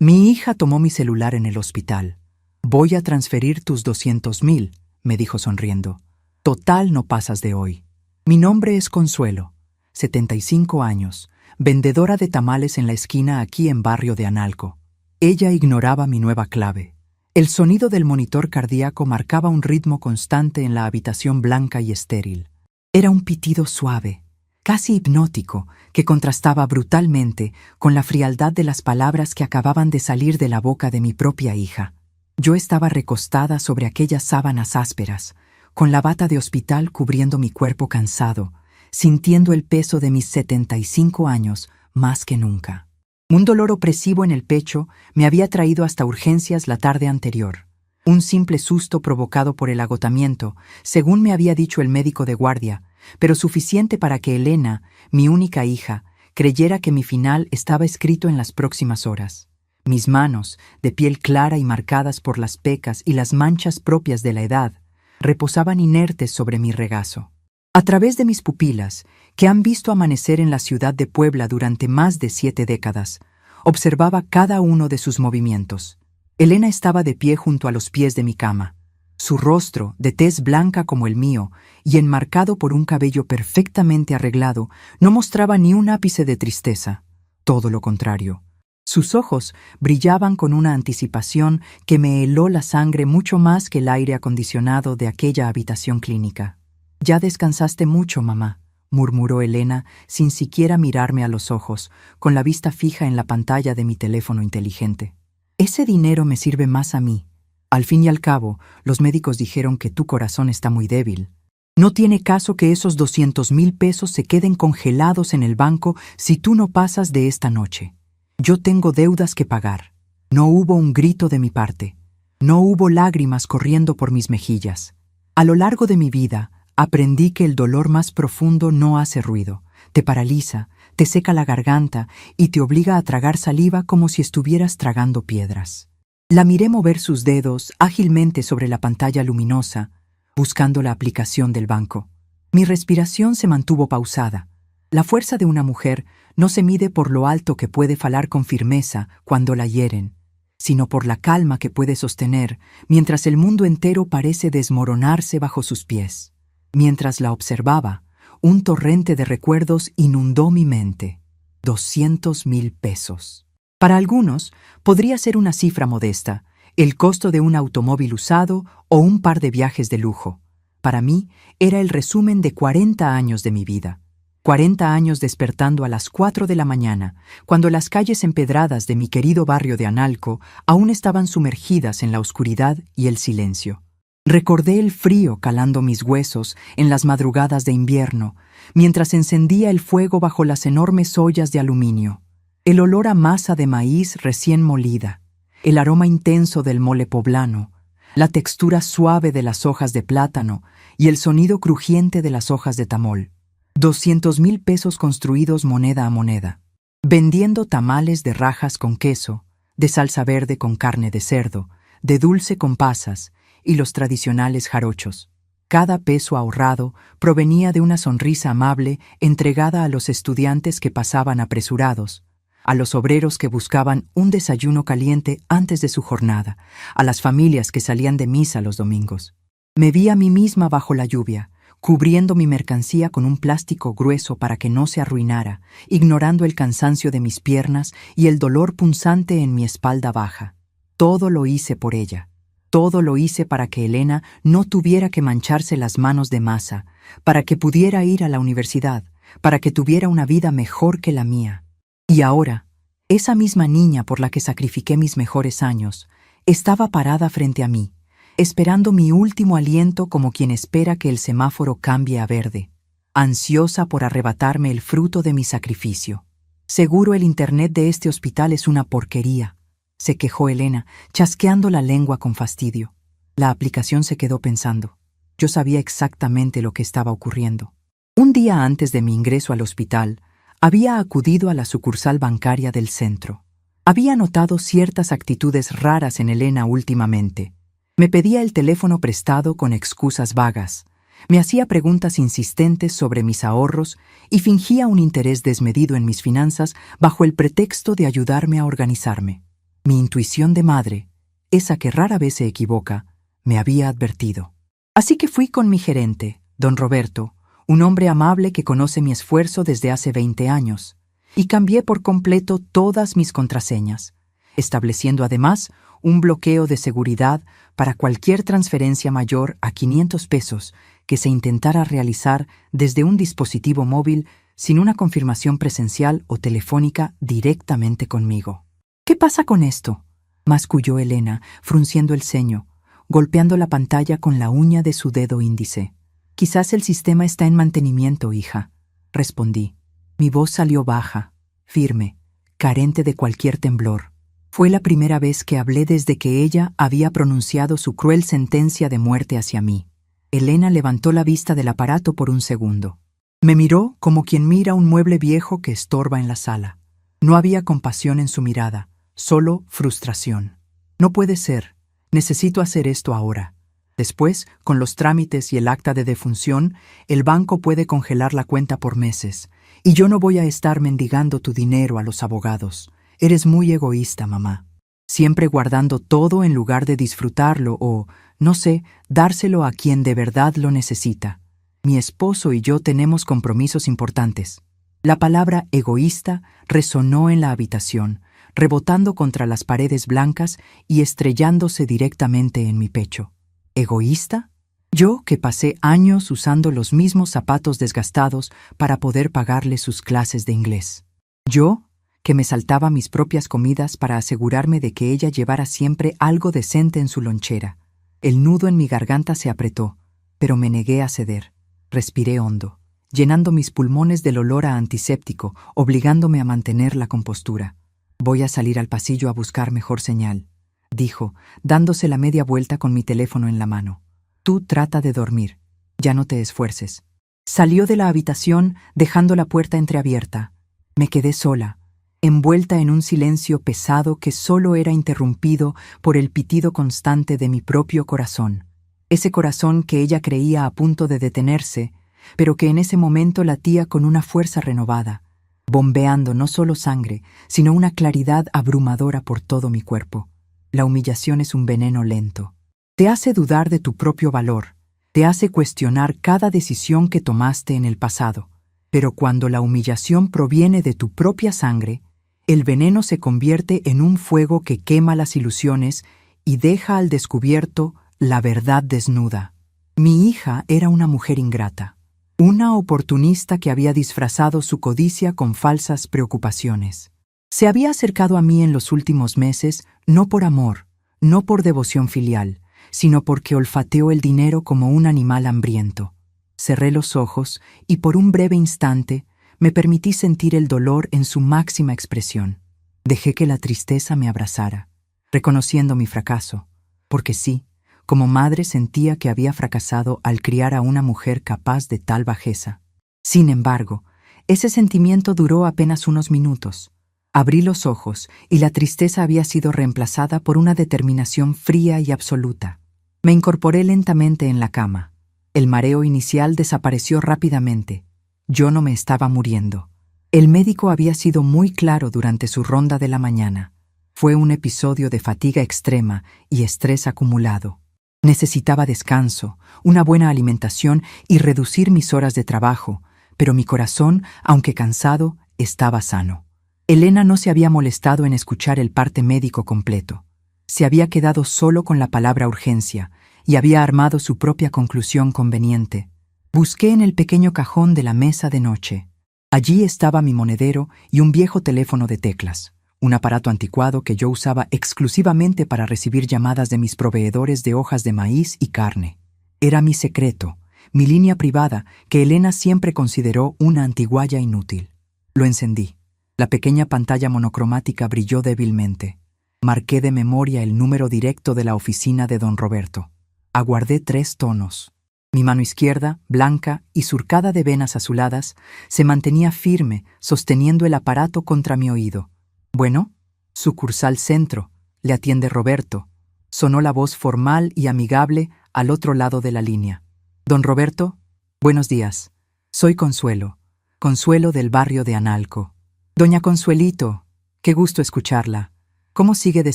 Mi hija tomó mi celular en el hospital. Voy a transferir tus 200,000, me dijo sonriendo. Total, no pasas de hoy. Mi nombre es Consuelo, 75 años, vendedora de tamales en la esquina aquí en Barrio de Analco. Ella ignoraba mi nueva clave. El sonido del monitor cardíaco marcaba un ritmo constante en la habitación blanca y estéril. Era un pitido suave, casi hipnótico, que contrastaba brutalmente con la frialdad de las palabras que acababan de salir de la boca de mi propia hija. Yo estaba recostada sobre aquellas sábanas ásperas, con la bata de hospital cubriendo mi cuerpo cansado, sintiendo el peso de mis 75 años más que nunca. Un dolor opresivo en el pecho me había traído hasta urgencias la tarde anterior. Un simple susto provocado por el agotamiento, según me había dicho el médico de guardia, pero suficiente para que Elena, mi única hija, creyera que mi final estaba escrito en las próximas horas. Mis manos, de piel clara y marcadas por las pecas y las manchas propias de la edad, reposaban inertes sobre mi regazo. A través de mis pupilas, que han visto amanecer en la ciudad de Puebla durante más de 7 décadas, observaba cada uno de sus movimientos. Elena estaba de pie junto a los pies de mi cama. Su rostro, de tez blanca como el mío y enmarcado por un cabello perfectamente arreglado, no mostraba ni un ápice de tristeza. Todo lo contrario. Sus ojos brillaban con una anticipación que me heló la sangre mucho más que el aire acondicionado de aquella habitación clínica. «Ya descansaste mucho, mamá», murmuró Elena sin siquiera mirarme a los ojos, con la vista fija en la pantalla de mi teléfono inteligente. «Ese dinero me sirve más a mí. Al fin y al cabo, los médicos dijeron que tu corazón está muy débil. No tiene caso que esos 200,000 pesos se queden congelados en el banco si tú no pasas de esta noche. Yo tengo deudas que pagar». No hubo un grito de mi parte. No hubo lágrimas corriendo por mis mejillas. A lo largo de mi vida, aprendí que el dolor más profundo no hace ruido, te paraliza, te seca la garganta y te obliga a tragar saliva como si estuvieras tragando piedras. La miré mover sus dedos ágilmente sobre la pantalla luminosa, buscando la aplicación del banco. Mi respiración se mantuvo pausada. La fuerza de una mujer no se mide por lo alto que puede falar con firmeza cuando la hieren, sino por la calma que puede sostener mientras el mundo entero parece desmoronarse bajo sus pies. Mientras la observaba, un torrente de recuerdos inundó mi mente. 200,000 pesos. Para algunos, podría ser una cifra modesta, el costo de un automóvil usado o un par de viajes de lujo. Para mí, era el resumen de 40 años de mi vida. 40 años despertando a las 4 de la mañana, cuando las calles empedradas de mi querido barrio de Analco aún estaban sumergidas en la oscuridad y el silencio. Recordé el frío calando mis huesos en las madrugadas de invierno, mientras encendía el fuego bajo las enormes ollas de aluminio. El olor a masa de maíz recién molida, el aroma intenso del mole poblano, la textura suave de las hojas de plátano y el sonido crujiente de las hojas de tamol. 200,000 pesos construidos moneda a moneda, vendiendo tamales de rajas con queso, de salsa verde con carne de cerdo, de dulce con pasas y los tradicionales jarochos. Cada peso ahorrado provenía de una sonrisa amable entregada a los estudiantes que pasaban apresurados, a los obreros que buscaban un desayuno caliente antes de su jornada, a las familias que salían de misa los domingos. Me vi a mí misma bajo la lluvia, cubriendo mi mercancía con un plástico grueso para que no se arruinara, ignorando el cansancio de mis piernas y el dolor punzante en mi espalda baja. Todo lo hice por ella. Todo lo hice para que Elena no tuviera que mancharse las manos de masa, para que pudiera ir a la universidad, para que tuviera una vida mejor que la mía. Y ahora, esa misma niña por la que sacrifiqué mis mejores años, estaba parada frente a mí, esperando mi último aliento como quien espera que el semáforo cambie a verde, ansiosa por arrebatarme el fruto de mi sacrificio. «Seguro el internet de este hospital es una porquería», se quejó Elena, chasqueando la lengua con fastidio. La aplicación se quedó pensando. Yo sabía exactamente lo que estaba ocurriendo. Un día antes de mi ingreso al hospital, había acudido a la sucursal bancaria del centro. Había notado ciertas actitudes raras en Elena últimamente. Me pedía el teléfono prestado con excusas vagas, me hacía preguntas insistentes sobre mis ahorros y fingía un interés desmedido en mis finanzas bajo el pretexto de ayudarme a organizarme. Mi intuición de madre, esa que rara vez se equivoca, me había advertido. Así que fui con mi gerente, don Roberto, un hombre amable que conoce mi esfuerzo desde hace 20 años, y cambié por completo todas mis contraseñas, estableciendo además un bloqueo de seguridad para cualquier transferencia mayor a 500 pesos que se intentara realizar desde un dispositivo móvil sin una confirmación presencial o telefónica directamente conmigo. ¿Qué pasa con esto?, masculló Elena, frunciendo el ceño, golpeando la pantalla con la uña de su dedo índice. Quizás el sistema está en mantenimiento, hija, respondí. Mi voz salió baja, firme, carente de cualquier temblor. Fue la primera vez que hablé desde que ella había pronunciado su cruel sentencia de muerte hacia mí. Elena levantó la vista del aparato por un segundo. Me miró como quien mira un mueble viejo que estorba en la sala. No había compasión en su mirada, solo frustración. No puede ser. Necesito hacer esto ahora. Después, con los trámites y el acta de defunción, el banco puede congelar la cuenta por meses. Y yo no voy a estar mendigando tu dinero a los abogados. Eres muy egoísta, mamá. Siempre guardando todo en lugar de disfrutarlo o, no sé, dárselo a quien de verdad lo necesita. Mi esposo y yo tenemos compromisos importantes. La palabra egoísta resonó en la habitación, rebotando contra las paredes blancas y estrellándose directamente en mi pecho. ¿Egoísta? Yo, que pasé años usando los mismos zapatos desgastados para poder pagarle sus clases de inglés. Yo, que me saltaba mis propias comidas para asegurarme de que ella llevara siempre algo decente en su lonchera. El nudo en mi garganta se apretó, pero me negué a ceder. Respiré hondo, llenando mis pulmones del olor a antiséptico, obligándome a mantener la compostura. Voy a salir al pasillo a buscar mejor señal, dijo, dándose la media vuelta con mi teléfono en la mano. Tú trata de dormir, ya no te esfuerces. Salió de la habitación dejando la puerta entreabierta. Me quedé sola, envuelta en un silencio pesado que solo era interrumpido por el pitido constante de mi propio corazón. Ese corazón que ella creía a punto de detenerse, pero que en ese momento latía con una fuerza renovada, bombeando no solo sangre, sino una claridad abrumadora por todo mi cuerpo. La humillación es un veneno lento. Te hace dudar de tu propio valor, te hace cuestionar cada decisión que tomaste en el pasado. Pero cuando la humillación proviene de tu propia sangre, el veneno se convierte en un fuego que quema las ilusiones y deja al descubierto la verdad desnuda. Mi hija era una mujer ingrata, una oportunista que había disfrazado su codicia con falsas preocupaciones. Se había acercado a mí en los últimos meses no por amor, no por devoción filial, sino porque olfateó el dinero como un animal hambriento. Cerré los ojos y por un breve instante me permití sentir el dolor en su máxima expresión. Dejé que la tristeza me abrazara, reconociendo mi fracaso, porque sí, como madre sentía que había fracasado al criar a una mujer capaz de tal bajeza. Sin embargo, ese sentimiento duró apenas unos minutos. Abrí los ojos y la tristeza había sido reemplazada por una determinación fría y absoluta. Me incorporé lentamente en la cama. El mareo inicial desapareció rápidamente. Yo no me estaba muriendo. El médico había sido muy claro durante su ronda de la mañana. Fue un episodio de fatiga extrema y estrés acumulado. Necesitaba descanso, una buena alimentación y reducir mis horas de trabajo, pero mi corazón, aunque cansado, estaba sano. Elena no se había molestado en escuchar el parte médico completo. Se había quedado solo con la palabra urgencia y había armado su propia conclusión conveniente. Busqué en el pequeño cajón de la mesa de noche. Allí estaba mi monedero y un viejo teléfono de teclas, un aparato anticuado que yo usaba exclusivamente para recibir llamadas de mis proveedores de hojas de maíz y carne. Era mi secreto, mi línea privada que Elena siempre consideró una antigualla inútil. Lo encendí. La pequeña pantalla monocromática brilló débilmente. Marqué de memoria el número directo de la oficina de don Roberto. Aguardé 3 tonos. Mi mano izquierda, blanca y surcada de venas azuladas, se mantenía firme, sosteniendo el aparato contra mi oído. «Bueno, sucursal Centro», le atiende Roberto. Sonó la voz formal y amigable al otro lado de la línea. «Don Roberto, buenos días. Soy Consuelo. Consuelo del barrio de Analco». «Doña Consuelito, qué gusto escucharla. ¿Cómo sigue de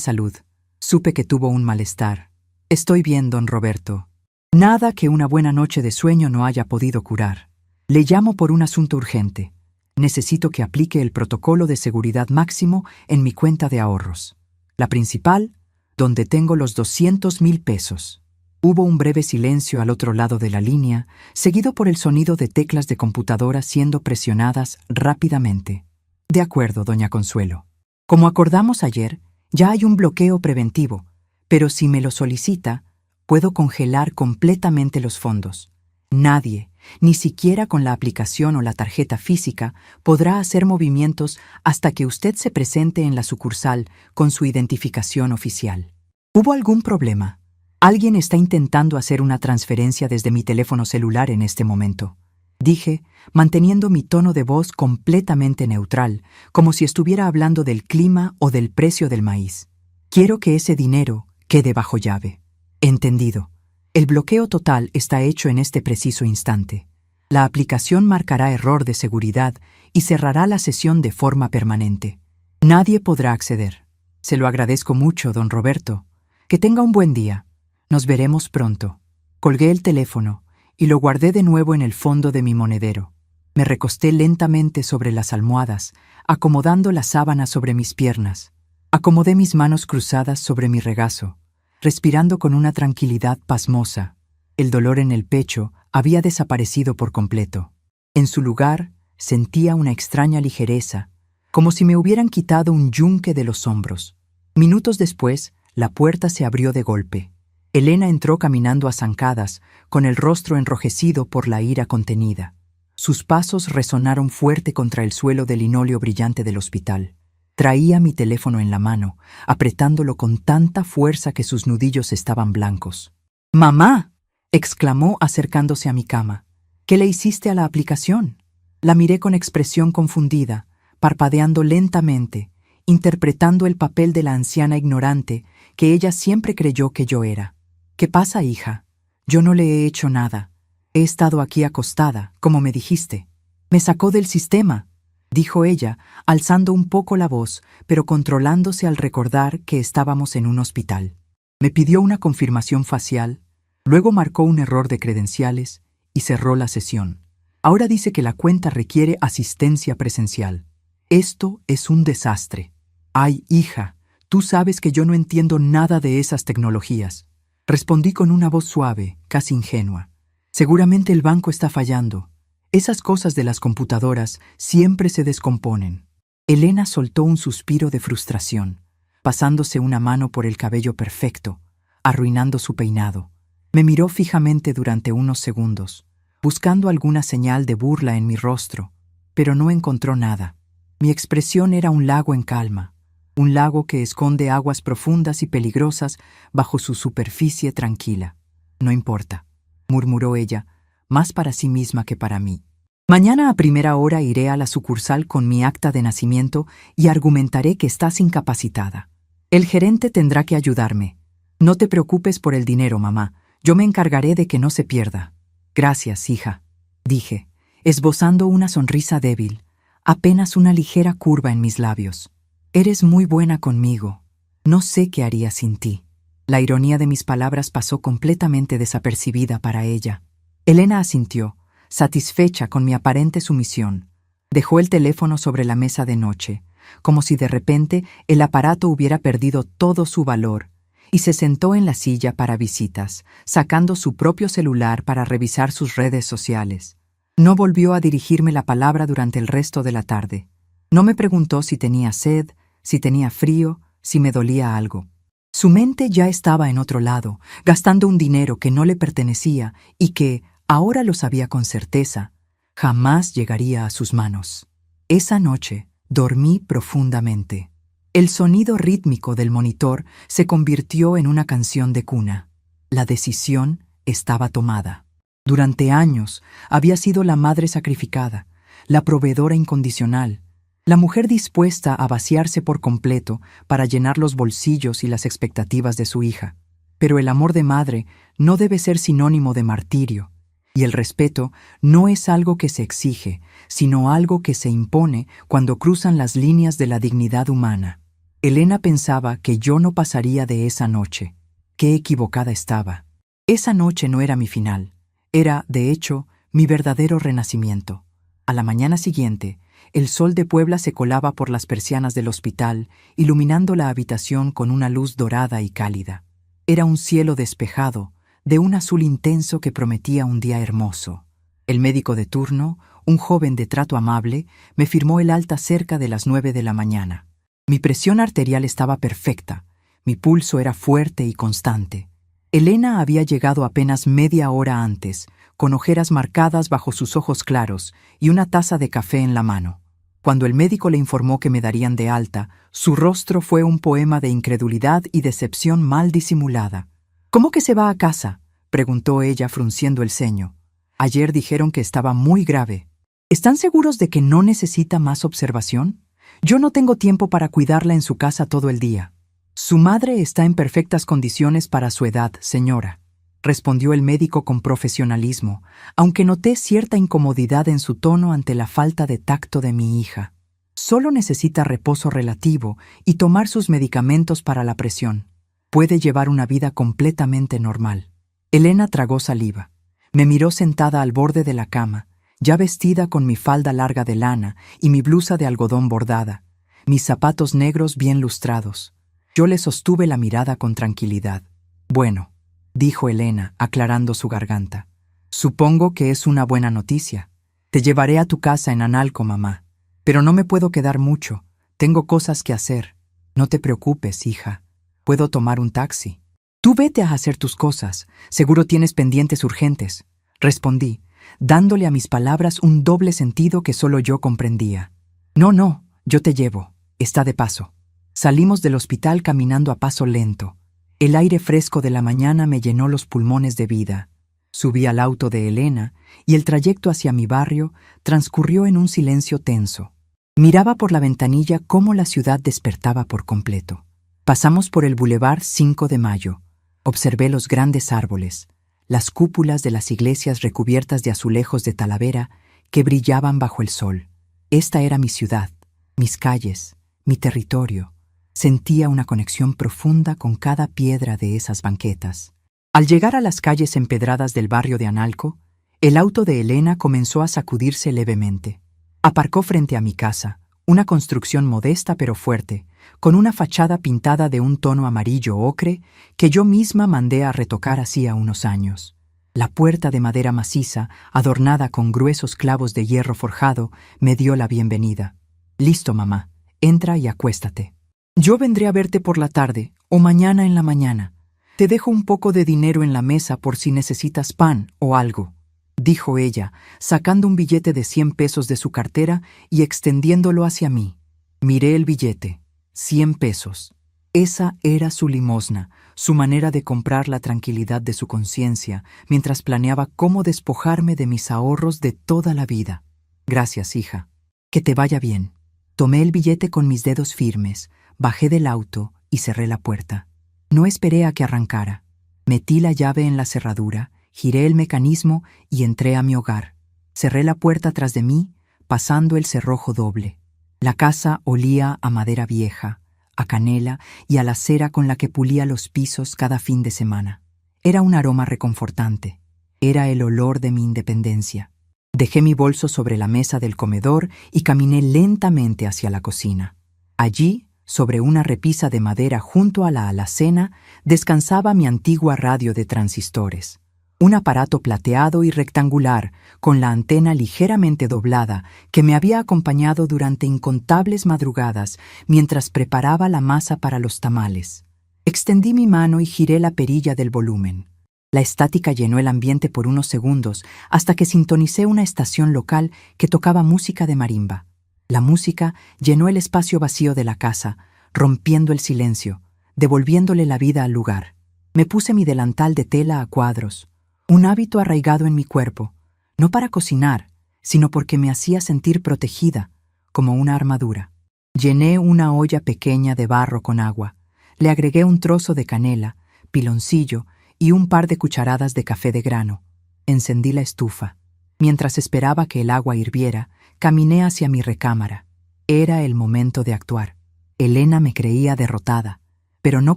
salud? Supe que tuvo un malestar. Estoy bien, don Roberto. Nada que una buena noche de sueño no haya podido curar. Le llamo por un asunto urgente. Necesito que aplique el protocolo de seguridad máximo en mi cuenta de ahorros. La principal, donde tengo los 200,000 pesos. Hubo un breve silencio al otro lado de la línea, seguido por el sonido de teclas de computadora siendo presionadas rápidamente. De acuerdo, doña Consuelo. Como acordamos ayer, ya hay un bloqueo preventivo, pero si me lo solicita, puedo congelar completamente los fondos. Nadie, ni siquiera con la aplicación o la tarjeta física, podrá hacer movimientos hasta que usted se presente en la sucursal con su identificación oficial. ¿Hubo algún problema? Alguien está intentando hacer una transferencia desde mi teléfono celular en este momento. Dije, manteniendo mi tono de voz completamente neutral, como si estuviera hablando del clima o del precio del maíz. Quiero que ese dinero quede bajo llave. Entendido. El bloqueo total está hecho en este preciso instante. La aplicación marcará error de seguridad y cerrará la sesión de forma permanente. Nadie podrá acceder. Se lo agradezco mucho, don Roberto. Que tenga un buen día. Nos veremos pronto. Colgué el teléfono y lo guardé de nuevo en el fondo de mi monedero. Me recosté lentamente sobre las almohadas, acomodando la sábana sobre mis piernas. Acomodé mis manos cruzadas sobre mi regazo, respirando con una tranquilidad pasmosa. El dolor en el pecho había desaparecido por completo. En su lugar, sentía una extraña ligereza, como si me hubieran quitado un yunque de los hombros. Minutos después, la puerta se abrió de golpe. Elena entró caminando a zancadas, con el rostro enrojecido por la ira contenida. Sus pasos resonaron fuerte contra el suelo de linóleo brillante del hospital. Traía mi teléfono en la mano, apretándolo con tanta fuerza que sus nudillos estaban blancos. ¡Mamá!, exclamó acercándose a mi cama. ¿Qué le hiciste a la aplicación? La miré con expresión confundida, parpadeando lentamente, interpretando el papel de la anciana ignorante que ella siempre creyó que yo era. ¿Qué pasa, hija? Yo no le he hecho nada. He estado aquí acostada, como me dijiste. Me sacó del sistema, dijo ella, alzando un poco la voz, pero controlándose al recordar que estábamos en un hospital. Me pidió una confirmación facial, luego marcó un error de credenciales y cerró la sesión. Ahora dice que la cuenta requiere asistencia presencial. Esto es un desastre. Ay, hija, tú sabes que yo no entiendo nada de esas tecnologías. Respondí con una voz suave, casi ingenua. Seguramente el banco está fallando. Esas cosas de las computadoras siempre se descomponen. Elena soltó un suspiro de frustración, pasándose una mano por el cabello perfecto, arruinando su peinado. Me miró fijamente durante unos segundos, buscando alguna señal de burla en mi rostro, pero no encontró nada. Mi expresión era un lago en calma, un lago que esconde aguas profundas y peligrosas bajo su superficie tranquila. No importa, murmuró ella, más para sí misma que para mí. Mañana a primera hora iré a la sucursal con mi acta de nacimiento y argumentaré que estás incapacitada. El gerente tendrá que ayudarme. No te preocupes por el dinero, mamá. Yo me encargaré de que no se pierda. Gracias, hija, dije, esbozando una sonrisa débil, apenas una ligera curva en mis labios. Eres muy buena conmigo. No sé qué haría sin ti. La ironía de mis palabras pasó completamente desapercibida para ella. Elena asintió, satisfecha con mi aparente sumisión. Dejó el teléfono sobre la mesa de noche, como si de repente el aparato hubiera perdido todo su valor, y se sentó en la silla para visitas, sacando su propio celular para revisar sus redes sociales. No volvió a dirigirme la palabra durante el resto de la tarde. No me preguntó si tenía sed, si tenía frío, si me dolía algo. Su mente ya estaba en otro lado, gastando un dinero que no le pertenecía y que, ahora lo sabía con certeza, jamás llegaría a sus manos. Esa noche dormí profundamente. El sonido rítmico del monitor se convirtió en una canción de cuna. La decisión estaba tomada. Durante años había sido la madre sacrificada, la proveedora incondicional, la mujer dispuesta a vaciarse por completo para llenar los bolsillos y las expectativas de su hija. Pero el amor de madre no debe ser sinónimo de martirio, y el respeto no es algo que se exige, sino algo que se impone cuando cruzan las líneas de la dignidad humana. Elena pensaba que yo no pasaría de esa noche. Qué equivocada estaba. Esa noche no era mi final. Era, de hecho, mi verdadero renacimiento. A la mañana siguiente, el sol de Puebla se colaba por las persianas del hospital, iluminando la habitación con una luz dorada y cálida. Era un cielo despejado, de un azul intenso que prometía un día hermoso. El médico de turno, un joven de trato amable, me firmó el alta cerca de las 9 de la mañana. Mi presión arterial estaba perfecta, mi pulso era fuerte y constante. Elena había llegado apenas media hora antes, con ojeras marcadas bajo sus ojos claros y una taza de café en la mano. Cuando el médico le informó que me darían de alta, su rostro fue un poema de incredulidad y decepción mal disimulada. «¿Cómo que se va a casa?», preguntó ella frunciendo el ceño. «Ayer dijeron que estaba muy grave. ¿Están seguros de que no necesita más observación? Yo no tengo tiempo para cuidarla en su casa todo el día». «Su madre está en perfectas condiciones para su edad, señora», respondió el médico con profesionalismo, aunque noté cierta incomodidad en su tono ante la falta de tacto de mi hija. «Solo necesita reposo relativo y tomar sus medicamentos para la presión. Puede llevar una vida completamente normal». Elena tragó saliva. Me miró sentada al borde de la cama, ya vestida con mi falda larga de lana y mi blusa de algodón bordada, mis zapatos negros bien lustrados. Yo le sostuve la mirada con tranquilidad. «Bueno», dijo Elena, aclarando su garganta. «Supongo que es una buena noticia. Te llevaré a tu casa en Analco, mamá. Pero no me puedo quedar mucho. Tengo cosas que hacer. No te preocupes, hija. Puedo tomar un taxi». «Tú vete a hacer tus cosas. Seguro tienes pendientes urgentes», respondí, dándole a mis palabras un doble sentido que solo yo comprendía. No, yo te llevo. Está de paso». Salimos del hospital caminando a paso lento. El aire fresco de la mañana me llenó los pulmones de vida. Subí al auto de Elena y el trayecto hacia mi barrio transcurrió en un silencio tenso. Miraba por la ventanilla cómo la ciudad despertaba por completo. Pasamos por el Boulevard 5 de Mayo. Observé los grandes árboles, las cúpulas de las iglesias recubiertas de azulejos de Talavera que brillaban bajo el sol. Esta era mi ciudad, mis calles, mi territorio. Sentía una conexión profunda con cada piedra de esas banquetas. Al llegar a las calles empedradas del barrio de Analco, el auto de Elena comenzó a sacudirse levemente. Aparcó frente a mi casa, una construcción modesta pero fuerte, con una fachada pintada de un tono amarillo ocre que yo misma mandé a retocar hacía unos años. La puerta de madera maciza, adornada con gruesos clavos de hierro forjado, me dio la bienvenida. «Listo, mamá. Entra y acuéstate. Yo vendré a verte por la tarde o mañana en la mañana. Te dejo un poco de dinero en la mesa por si necesitas pan o algo», dijo ella, sacando un billete de 100 pesos de su cartera y extendiéndolo hacia mí. Miré el billete. 100 pesos. Esa era su limosna, su manera de comprar la tranquilidad de su conciencia mientras planeaba cómo despojarme de mis ahorros de toda la vida. «Gracias, hija. Que te vaya bien». Tomé el billete con mis dedos firmes, bajé del auto y cerré la puerta. No esperé a que arrancara. Metí la llave en la cerradura, giré el mecanismo y entré a mi hogar. Cerré la puerta tras de mí, pasando el cerrojo doble. La casa olía a madera vieja, a canela y a la cera con la que pulía los pisos cada fin de semana. Era un aroma reconfortante. Era el olor de mi independencia. Dejé mi bolso sobre la mesa del comedor y caminé lentamente hacia la cocina. Allí, sobre una repisa de madera junto a la alacena, descansaba mi antigua radio de transistores. Un aparato plateado y rectangular, con la antena ligeramente doblada, que me había acompañado durante incontables madrugadas mientras preparaba la masa para los tamales. Extendí mi mano y giré la perilla del volumen. La estática llenó el ambiente por unos segundos hasta que sintonicé una estación local que tocaba música de marimba. La música llenó el espacio vacío de la casa, rompiendo el silencio, devolviéndole la vida al lugar. Me puse mi delantal de tela a cuadros, un hábito arraigado en mi cuerpo, no para cocinar, sino porque me hacía sentir protegida, como una armadura. Llené una olla pequeña de barro con agua, le agregué un trozo de canela, piloncillo y un par de cucharadas de café de grano. Encendí la estufa. Mientras esperaba que el agua hirviera, caminé hacia mi recámara. Era el momento de actuar. Elena me creía derrotada, pero no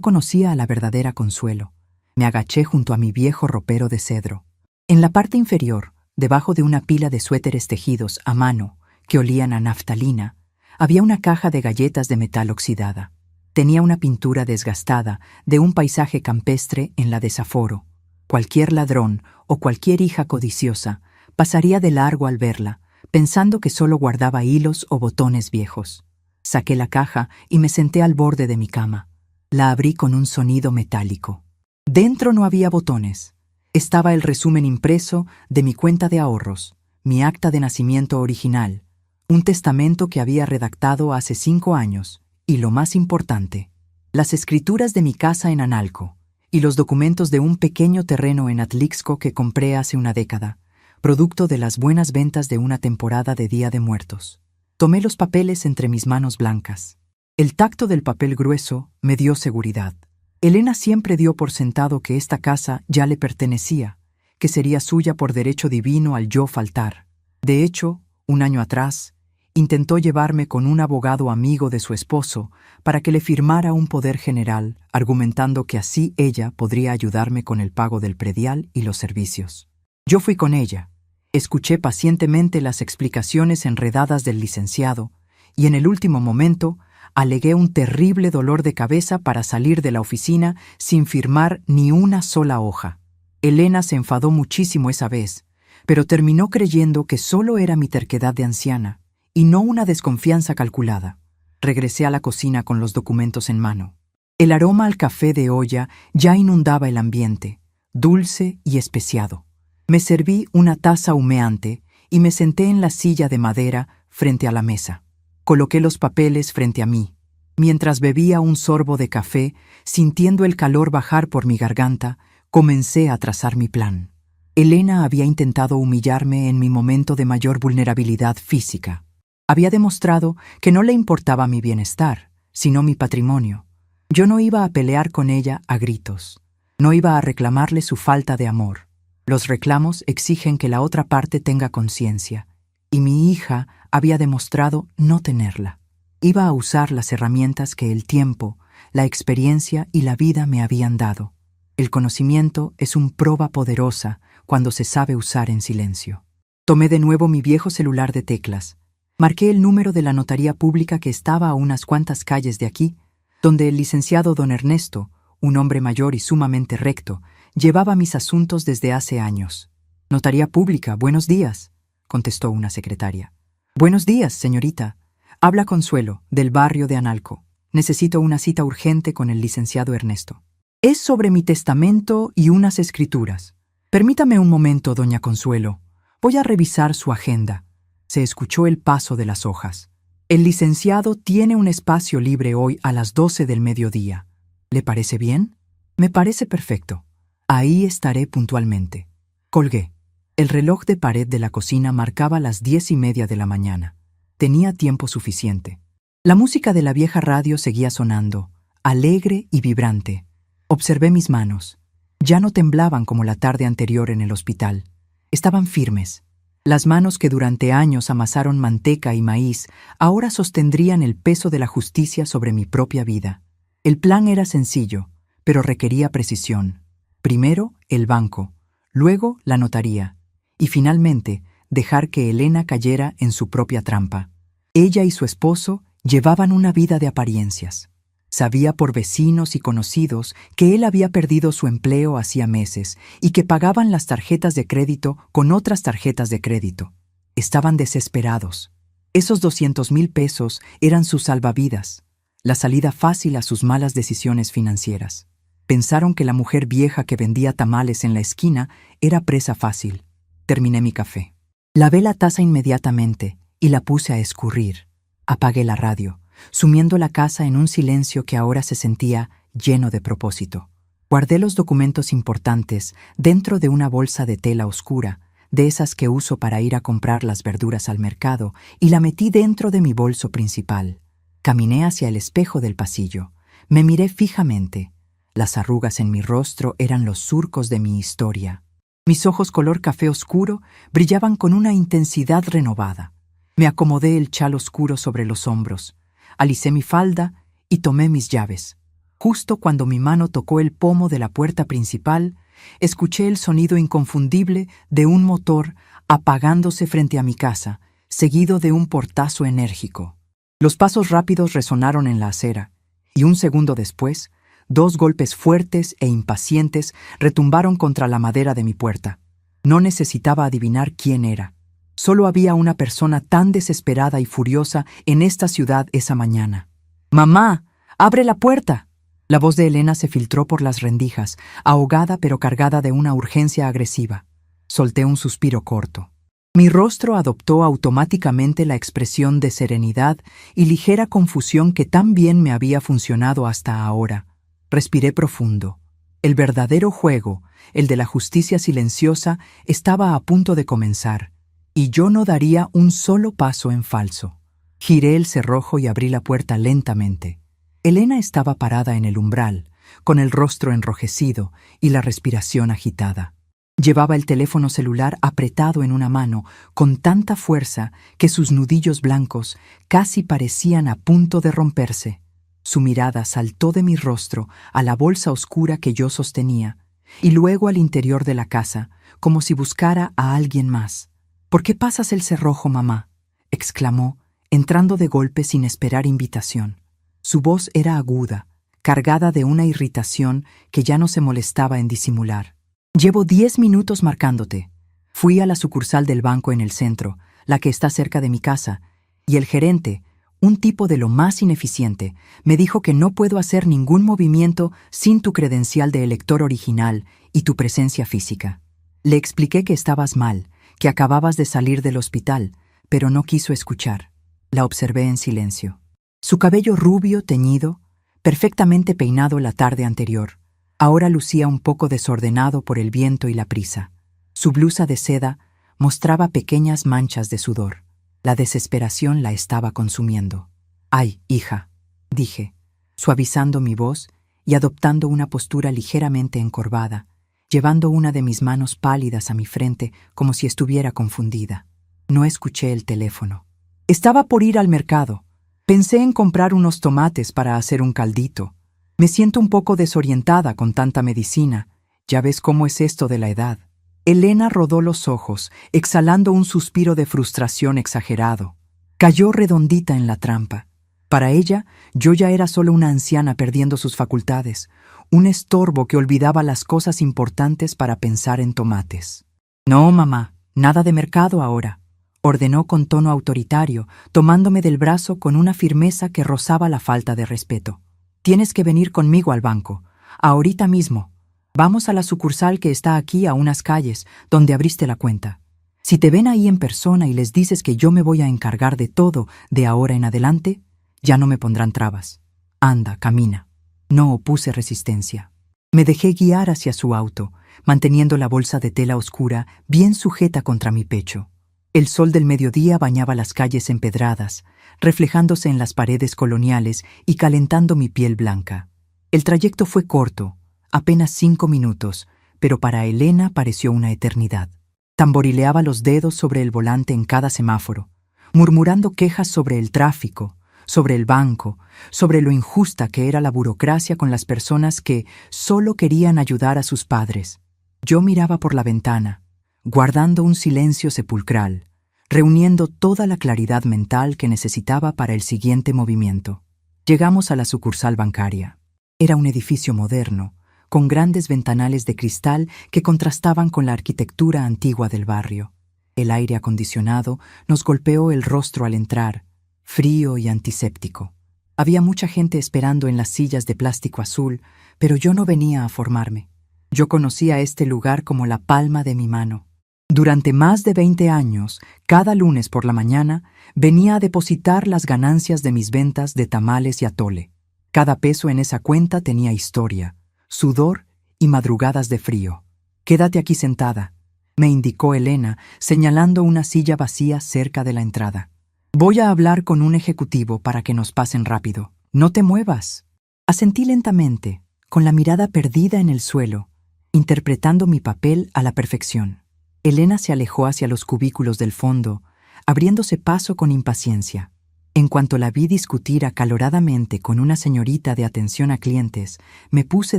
conocía a la verdadera Consuelo. Me agaché junto a mi viejo ropero de cedro. En la parte inferior, debajo de una pila de suéteres tejidos a mano que olían a naftalina, había una caja de galletas de metal oxidada. Tenía una pintura desgastada de un paisaje campestre en la desaforo. Cualquier ladrón o cualquier hija codiciosa pasaría de largo al verla, pensando que solo guardaba hilos o botones viejos. Saqué la caja y me senté al borde de mi cama. La abrí con un sonido metálico. Dentro no había botones. Estaba el resumen impreso de mi cuenta de ahorros, mi acta de nacimiento original, un testamento que había redactado hace 5 años, y lo más importante, las escrituras de mi casa en Analco y los documentos de un pequeño terreno en Atlixco que compré hace una década, producto de las buenas ventas de una temporada de Día de Muertos. Tomé los papeles entre mis manos blancas. El tacto del papel grueso me dio seguridad. Elena siempre dio por sentado que esta casa ya le pertenecía, que sería suya por derecho divino al yo faltar. De hecho, un año atrás, intentó llevarme con un abogado amigo de su esposo para que le firmara un poder general, argumentando que así ella podría ayudarme con el pago del predial y los servicios. Yo fui con ella. Escuché pacientemente las explicaciones enredadas del licenciado y en el último momento alegué un terrible dolor de cabeza para salir de la oficina sin firmar ni una sola hoja. Elena se enfadó muchísimo esa vez, pero terminó creyendo que solo era mi terquedad de anciana y no una desconfianza calculada. Regresé a la cocina con los documentos en mano. El aroma al café de olla ya inundaba el ambiente, dulce y especiado. Me serví una taza humeante y me senté en la silla de madera frente a la mesa. Coloqué los papeles frente a mí. Mientras bebía un sorbo de café, sintiendo el calor bajar por mi garganta, comencé a trazar mi plan. Elena había intentado humillarme en mi momento de mayor vulnerabilidad física. Había demostrado que no le importaba mi bienestar, sino mi patrimonio. Yo no iba a pelear con ella a gritos. No iba a reclamarle su falta de amor. Los reclamos exigen que la otra parte tenga conciencia, y mi hija había demostrado no tenerla. Iba a usar las herramientas que el tiempo, la experiencia y la vida me habían dado. El conocimiento es una prueba poderosa cuando se sabe usar en silencio. Tomé de nuevo mi viejo celular de teclas. Marqué el número de la notaría pública que estaba a unas cuantas calles de aquí, donde el licenciado don Ernesto, un hombre mayor y sumamente recto, llevaba mis asuntos desde hace años. «Notaría pública, buenos días», contestó una secretaria. «Buenos días, señorita. Habla Consuelo, del barrio de Analco. Necesito una cita urgente con el licenciado Ernesto. Es sobre mi testamento y unas escrituras. Permítame un momento, doña Consuelo. Voy a revisar su agenda». Se escuchó el paso de las hojas. «El licenciado tiene un espacio libre hoy a las 12 del mediodía. ¿Le parece bien?» «Me parece perfecto. Ahí estaré puntualmente». Colgué. El reloj de pared de la cocina marcaba las 10:30 de la mañana. Tenía tiempo suficiente. La música de la vieja radio seguía sonando, alegre y vibrante. Observé mis manos. Ya no temblaban como la tarde anterior en el hospital. Estaban firmes. Las manos que durante años amasaron manteca y maíz ahora sostendrían el peso de la justicia sobre mi propia vida. El plan era sencillo, pero requería precisión. Primero, el banco, luego la notaría, y finalmente, dejar que Elena cayera en su propia trampa. Ella y su esposo llevaban una vida de apariencias. Sabía por vecinos y conocidos que él había perdido su empleo hacía meses y que pagaban las tarjetas de crédito con otras tarjetas de crédito. Estaban desesperados. Esos 200,000 pesos eran sus salvavidas, la salida fácil a sus malas decisiones financieras. Pensaron que la mujer vieja que vendía tamales en la esquina era presa fácil. Terminé mi café. Lavé la taza inmediatamente y la puse a escurrir. Apagué la radio, sumiendo la casa en un silencio que ahora se sentía lleno de propósito. Guardé los documentos importantes dentro de una bolsa de tela oscura, de esas que uso para ir a comprar las verduras al mercado, y la metí dentro de mi bolso principal. Caminé hacia el espejo del pasillo. Me miré fijamente. Las arrugas en mi rostro eran los surcos de mi historia. Mis ojos color café oscuro brillaban con una intensidad renovada. Me acomodé el chal oscuro sobre los hombros, alicé mi falda y tomé mis llaves. Justo cuando mi mano tocó el pomo de la puerta principal, escuché el sonido inconfundible de un motor apagándose frente a mi casa, seguido de un portazo enérgico. Los pasos rápidos resonaron en la acera, y un segundo después, 2 golpes fuertes e impacientes retumbaron contra la madera de mi puerta. No necesitaba adivinar quién era. Solo había una persona tan desesperada y furiosa en esta ciudad esa mañana. «¡Mamá! ¡Abre la puerta!». La voz de Elena se filtró por las rendijas, ahogada pero cargada de una urgencia agresiva. Solté un suspiro corto. Mi rostro adoptó automáticamente la expresión de serenidad y ligera confusión que tan bien me había funcionado hasta ahora. Respiré profundo. El verdadero juego, el de la justicia silenciosa, estaba a punto de comenzar, y yo no daría un solo paso en falso. Giré el cerrojo y abrí la puerta lentamente. Elena estaba parada en el umbral, con el rostro enrojecido y la respiración agitada. Llevaba el teléfono celular apretado en una mano con tanta fuerza que sus nudillos blancos casi parecían a punto de romperse. Su mirada saltó de mi rostro a la bolsa oscura que yo sostenía y luego al interior de la casa, como si buscara a alguien más. «¿Por qué pasas el cerrojo, mamá?», exclamó, entrando de golpe sin esperar invitación. Su voz era aguda, cargada de una irritación que ya no se molestaba en disimular. «Llevo 10 minutos marcándote. Fui a la sucursal del banco en el centro, la que está cerca de mi casa, y el gerente, un tipo de lo más ineficiente, me dijo que no puedo hacer ningún movimiento sin tu credencial de elector original y tu presencia física. Le expliqué que estabas mal, que acababas de salir del hospital, pero no quiso escuchar. La observé en silencio. Su cabello rubio, teñido, perfectamente peinado la tarde anterior, ahora lucía un poco desordenado por el viento y la prisa. Su blusa de seda mostraba pequeñas manchas de sudor. La desesperación la estaba consumiendo. «Ay, hija», dije, suavizando mi voz y adoptando una postura ligeramente encorvada, llevando una de mis manos pálidas a mi frente como si estuviera confundida. No escuché el teléfono. Estaba por ir al mercado. Pensé en comprar unos tomates para hacer un caldito. Me siento un poco desorientada con tanta medicina. Ya ves cómo es esto de la edad. Elena rodó los ojos, exhalando un suspiro de frustración exagerado. Cayó redondita en la trampa. Para ella, yo ya era solo una anciana perdiendo sus facultades, un estorbo que olvidaba las cosas importantes para pensar en tomates. «No, mamá, nada de mercado ahora», ordenó con tono autoritario, tomándome del brazo con una firmeza que rozaba la falta de respeto. «Tienes que venir conmigo al banco, ahorita mismo. Vamos a la sucursal que está aquí a unas calles, donde abriste la cuenta. Si te ven ahí en persona y les dices que yo me voy a encargar de todo de ahora en adelante, ya no me pondrán trabas. Anda, camina». No opuse resistencia. Me dejé guiar hacia su auto, manteniendo la bolsa de tela oscura bien sujeta contra mi pecho. El sol del mediodía bañaba las calles empedradas, reflejándose en las paredes coloniales y calentando mi piel blanca. El trayecto fue corto, apenas 5 minutos, pero para Elena pareció una eternidad. Tamborileaba los dedos sobre el volante en cada semáforo, murmurando quejas sobre el tráfico, sobre el banco, sobre lo injusta que era la burocracia con las personas que solo querían ayudar a sus padres. Yo miraba por la ventana, guardando un silencio sepulcral, reuniendo toda la claridad mental que necesitaba para el siguiente movimiento. Llegamos a la sucursal bancaria. Era un edificio moderno, con grandes ventanales de cristal que contrastaban con la arquitectura antigua del barrio. El aire acondicionado nos golpeó el rostro al entrar, frío y antiséptico. Había mucha gente esperando en las sillas de plástico azul, pero yo no venía a formarme. Yo conocía este lugar como la palma de mi mano. Durante más de 20 años, cada lunes por la mañana, venía a depositar las ganancias de mis ventas de tamales y atole. Cada peso en esa cuenta tenía historia, sudor y madrugadas de frío. «Quédate aquí sentada», me indicó Elena, señalando una silla vacía cerca de la entrada. «Voy a hablar con un ejecutivo para que nos pasen rápido. No te muevas». Asentí lentamente, con la mirada perdida en el suelo, interpretando mi papel a la perfección. Elena se alejó hacia los cubículos del fondo, abriéndose paso con impaciencia. En cuanto la vi discutir acaloradamente con una señorita de atención a clientes, me puse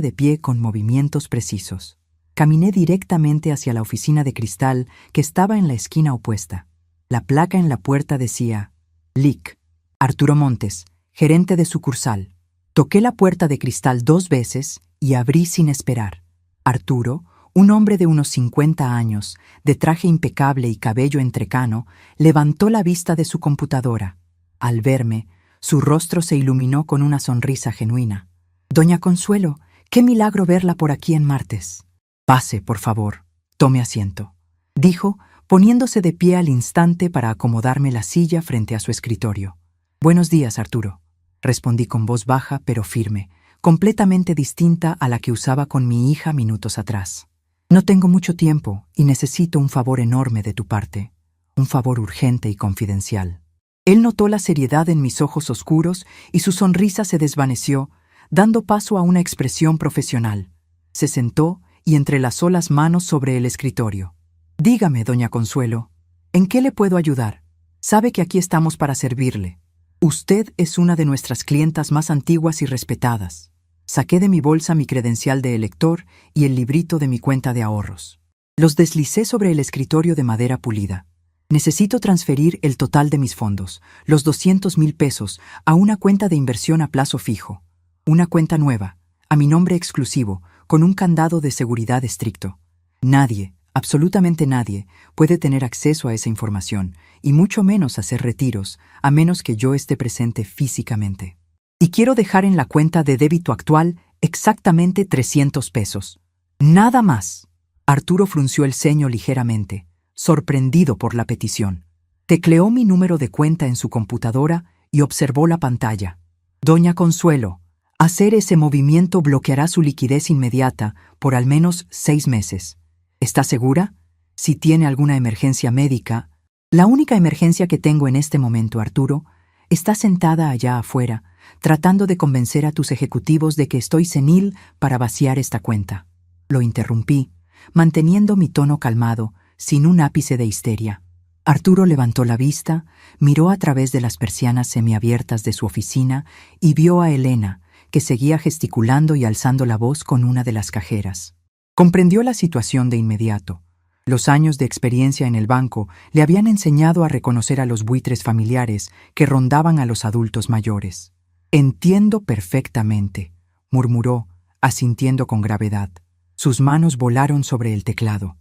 de pie con movimientos precisos. Caminé directamente hacia la oficina de cristal que estaba en la esquina opuesta. La placa en la puerta decía: Lic. Arturo Montes, gerente de sucursal. Toqué la puerta de cristal 2 veces y abrí sin esperar. Arturo, un hombre de unos 50 años, de traje impecable y cabello entrecano, levantó la vista de su computadora. Al verme, su rostro se iluminó con una sonrisa genuina. «Doña Consuelo, qué milagro verla por aquí en martes». «Pase, por favor. Tome asiento», dijo, poniéndose de pie al instante para acomodarme la silla frente a su escritorio. «Buenos días, Arturo», respondí con voz baja pero firme, completamente distinta a la que usaba con mi hija minutos atrás. «No tengo mucho tiempo y necesito un favor enorme de tu parte, un favor urgente y confidencial». Él notó la seriedad en mis ojos oscuros y su sonrisa se desvaneció, dando paso a una expresión profesional. Se sentó y entrelazó las manos sobre el escritorio. «Dígame, doña Consuelo, ¿en qué le puedo ayudar? Sabe que aquí estamos para servirle. Usted es una de nuestras clientas más antiguas y respetadas». Saqué de mi bolsa mi credencial de elector y el librito de mi cuenta de ahorros. Los deslicé sobre el escritorio de madera pulida. «Necesito transferir el total de mis fondos, los 200,000 pesos, a una cuenta de inversión a plazo fijo. Una cuenta nueva, a mi nombre exclusivo, con un candado de seguridad estricto. Nadie, absolutamente nadie, puede tener acceso a esa información, y mucho menos hacer retiros, a menos que yo esté presente físicamente. Y quiero dejar en la cuenta de débito actual exactamente 300 pesos. Nada más». Arturo frunció el ceño ligeramente, sorprendido por la petición. Tecleó mi número de cuenta en su computadora y observó la pantalla. «Doña Consuelo, hacer ese movimiento bloqueará su liquidez inmediata por al menos 6 meses. ¿Está segura? Si tiene alguna emergencia médica». «La única emergencia que tengo en este momento, Arturo, está sentada allá afuera, tratando de convencer a tus ejecutivos de que estoy senil para vaciar esta cuenta». Lo interrumpí, manteniendo mi tono calmado, sin un ápice de histeria. Arturo levantó la vista, miró a través de las persianas semiabiertas de su oficina y vio a Elena, que seguía gesticulando y alzando la voz con una de las cajeras. Comprendió la situación de inmediato. Los años de experiencia en el banco le habían enseñado a reconocer a los buitres familiares que rondaban a los adultos mayores. «Entiendo perfectamente», murmuró, asintiendo con gravedad. Sus manos volaron sobre el teclado.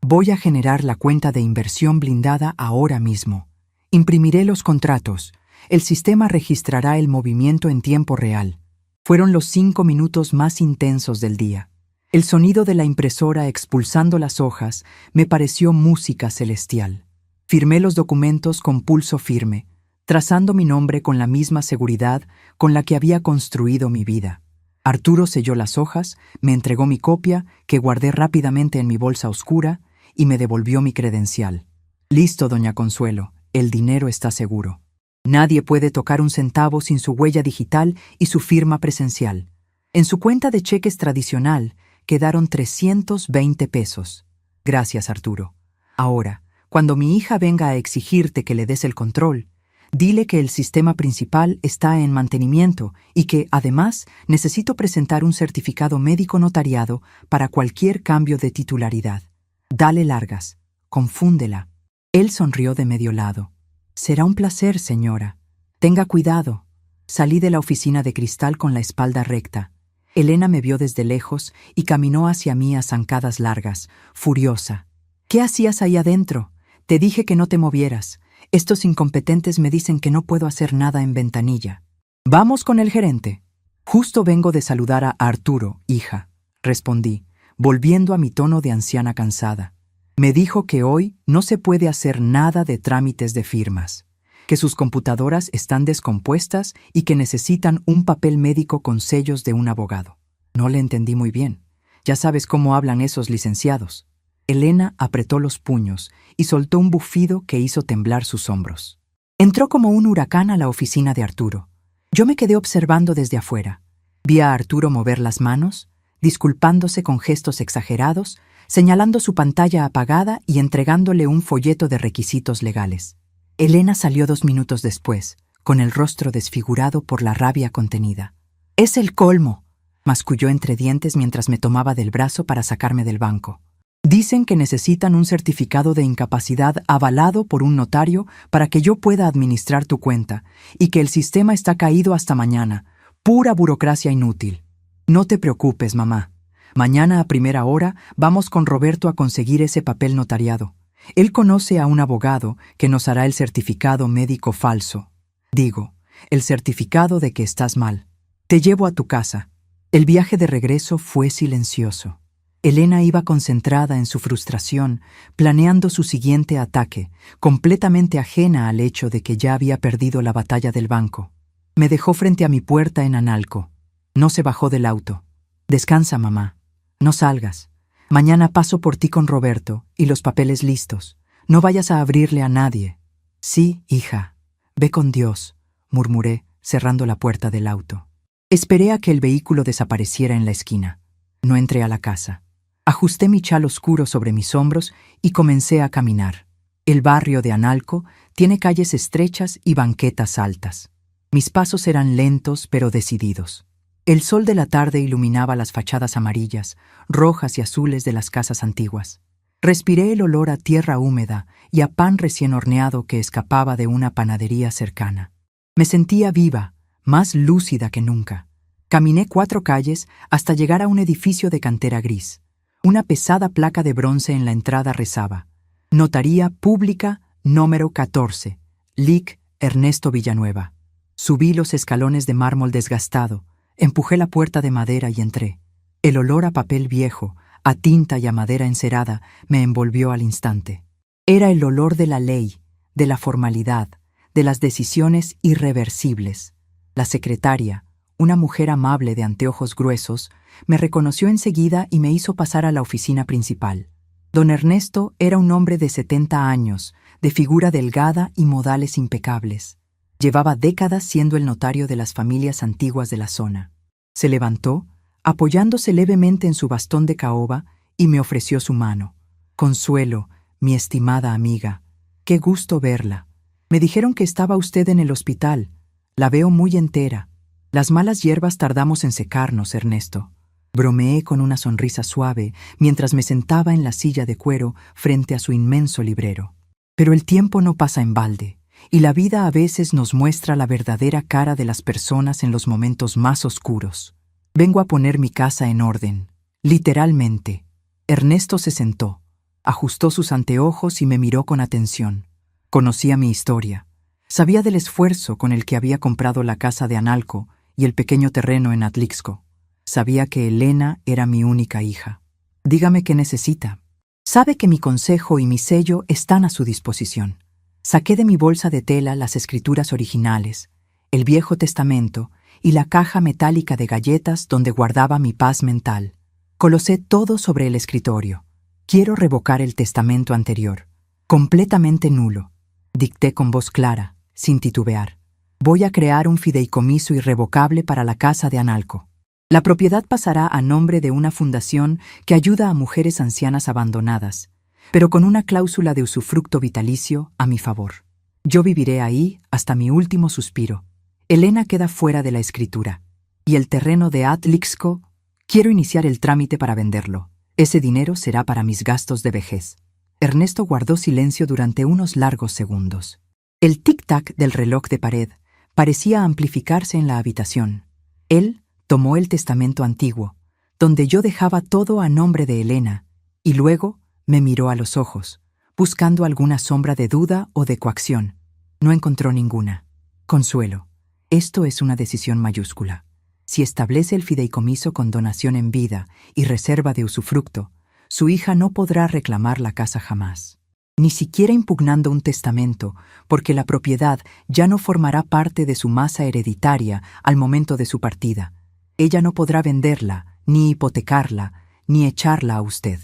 «Voy a generar la cuenta de inversión blindada ahora mismo. Imprimiré los contratos. El sistema registrará el movimiento en tiempo real». Fueron los 5 minutos más intensos del día. El sonido de la impresora expulsando las hojas me pareció música celestial. Firmé los documentos con pulso firme, trazando mi nombre con la misma seguridad con la que había construido mi vida. Arturo selló las hojas, me entregó mi copia, que guardé rápidamente en mi bolsa oscura, y me devolvió mi credencial. «Listo, doña Consuelo, el dinero está seguro. Nadie puede tocar un centavo sin su huella digital y su firma presencial. En su cuenta de cheques tradicional quedaron 320 pesos. Gracias, Arturo. Ahora, cuando mi hija venga a exigirte que le des el control, dile que el sistema principal está en mantenimiento y que, además, necesito presentar un certificado médico notariado para cualquier cambio de titularidad. Dale largas. Confúndela». Él sonrió de medio lado. «Será un placer, señora. Tenga cuidado». Salí de la oficina de cristal con la espalda recta. Elena me vio desde lejos y caminó hacia mí a zancadas largas, furiosa. «¿Qué hacías ahí adentro? Te dije que no te movieras. Estos incompetentes me dicen que no puedo hacer nada en ventanilla». «Vamos con el gerente». «Justo vengo de saludar a Arturo, hija», respondí, volviendo a mi tono de anciana cansada. «Me dijo que hoy no se puede hacer nada de trámites de firmas, que sus computadoras están descompuestas y que necesitan un papel médico con sellos de un abogado». No le entendí muy bien. Ya sabes cómo hablan esos licenciados. Elena apretó los puños y soltó un bufido que hizo temblar sus hombros. Entró como un huracán a la oficina de Arturo. Yo me quedé observando desde afuera. Vi a Arturo mover las manos, disculpándose con gestos exagerados, señalando su pantalla apagada y entregándole un folleto de requisitos legales. Elena salió 2 minutos después, con el rostro desfigurado por la rabia contenida. «¡Es el colmo!», masculló entre dientes mientras me tomaba del brazo para sacarme del banco. «Dicen que necesitan un certificado de incapacidad avalado por un notario para que yo pueda administrar tu cuenta, y que el sistema está caído hasta mañana. Pura burocracia inútil. No te preocupes, mamá. Mañana a primera hora vamos con Roberto a conseguir ese papel notariado. Él conoce a un abogado que nos hará el certificado médico falso. Digo, el certificado de que estás mal. Te llevo a tu casa». El viaje de regreso fue silencioso. Elena iba concentrada en su frustración, planeando su siguiente ataque, completamente ajena al hecho de que ya había perdido la batalla del banco. Me dejó frente a mi puerta en Analco. No se bajó del auto. «Descansa, mamá. No salgas. Mañana paso por ti con Roberto y los papeles listos. No vayas a abrirle a nadie». «Sí, hija. Ve con Dios», murmuré, cerrando la puerta del auto. Esperé a que el vehículo desapareciera en la esquina. No entré a la casa. Ajusté mi chal oscuro sobre mis hombros y comencé a caminar. El barrio de Analco tiene calles estrechas y banquetas altas. Mis pasos eran lentos pero decididos. El sol de la tarde iluminaba las fachadas amarillas, rojas y azules de las casas antiguas. Respiré el olor a tierra húmeda y a pan recién horneado que escapaba de una panadería cercana. Me sentía viva, más lúcida que nunca. Caminé 4 calles hasta llegar a un edificio de cantera gris. Una pesada placa de bronce en la entrada rezaba: «Notaría Pública número 14, Lic. Ernesto Villanueva». Subí los escalones de mármol desgastado, empujé la puerta de madera y entré. El olor a papel viejo, a tinta y a madera encerada me envolvió al instante. Era el olor de la ley, de la formalidad, de las decisiones irreversibles. La secretaria, una mujer amable de anteojos gruesos, me reconoció enseguida y me hizo pasar a la oficina principal. Don Ernesto era un hombre de 70 años, de figura delgada y modales impecables. Llevaba décadas siendo el notario de las familias antiguas de la zona. Se levantó, apoyándose levemente en su bastón de caoba, y me ofreció su mano. «Consuelo, mi estimada amiga, qué gusto verla. Me dijeron que estaba usted en el hospital. La veo muy entera. Las malas hierbas tardamos en secarnos, Ernesto». Bromeé con una sonrisa suave mientras me sentaba en la silla de cuero frente a su inmenso librero. Pero el tiempo no pasa en balde, y la vida a veces nos muestra la verdadera cara de las personas en los momentos más oscuros. «Vengo a poner mi casa en orden, literalmente». Ernesto se sentó, ajustó sus anteojos y me miró con atención. Conocía mi historia. Sabía del esfuerzo con el que había comprado la casa de Analco y el pequeño terreno en Atlixco. Sabía que Elena era mi única hija. «Dígame qué necesita. Sabe que mi consejo y mi sello están a su disposición». Saqué de mi bolsa de tela las escrituras originales, el Viejo Testamento y la caja metálica de galletas donde guardaba mi paz mental. Colocé todo sobre el escritorio. «Quiero revocar el testamento anterior. Completamente nulo». Dicté con voz clara, sin titubear. «Voy a crear un fideicomiso irrevocable para la casa de Analco. La propiedad pasará a nombre de una fundación que ayuda a mujeres ancianas abandonadas, pero con una cláusula de usufructo vitalicio a mi favor. Yo viviré ahí hasta mi último suspiro. Elena queda fuera de la escritura. Y el terreno de Atlixco, quiero iniciar el trámite para venderlo. Ese dinero será para mis gastos de vejez». Ernesto guardó silencio durante unos largos segundos. El tic-tac del reloj de pared parecía amplificarse en la habitación. Él tomó el testamento antiguo, donde yo dejaba todo a nombre de Elena, y luego me miró a los ojos, buscando alguna sombra de duda o de coacción. No encontró ninguna. «Consuelo, esto es una decisión mayúscula. Si establece el fideicomiso con donación en vida y reserva de usufructo, su hija no podrá reclamar la casa jamás, ni siquiera impugnando un testamento, porque la propiedad ya no formará parte de su masa hereditaria al momento de su partida. Ella no podrá venderla, ni hipotecarla, ni echarla a usted.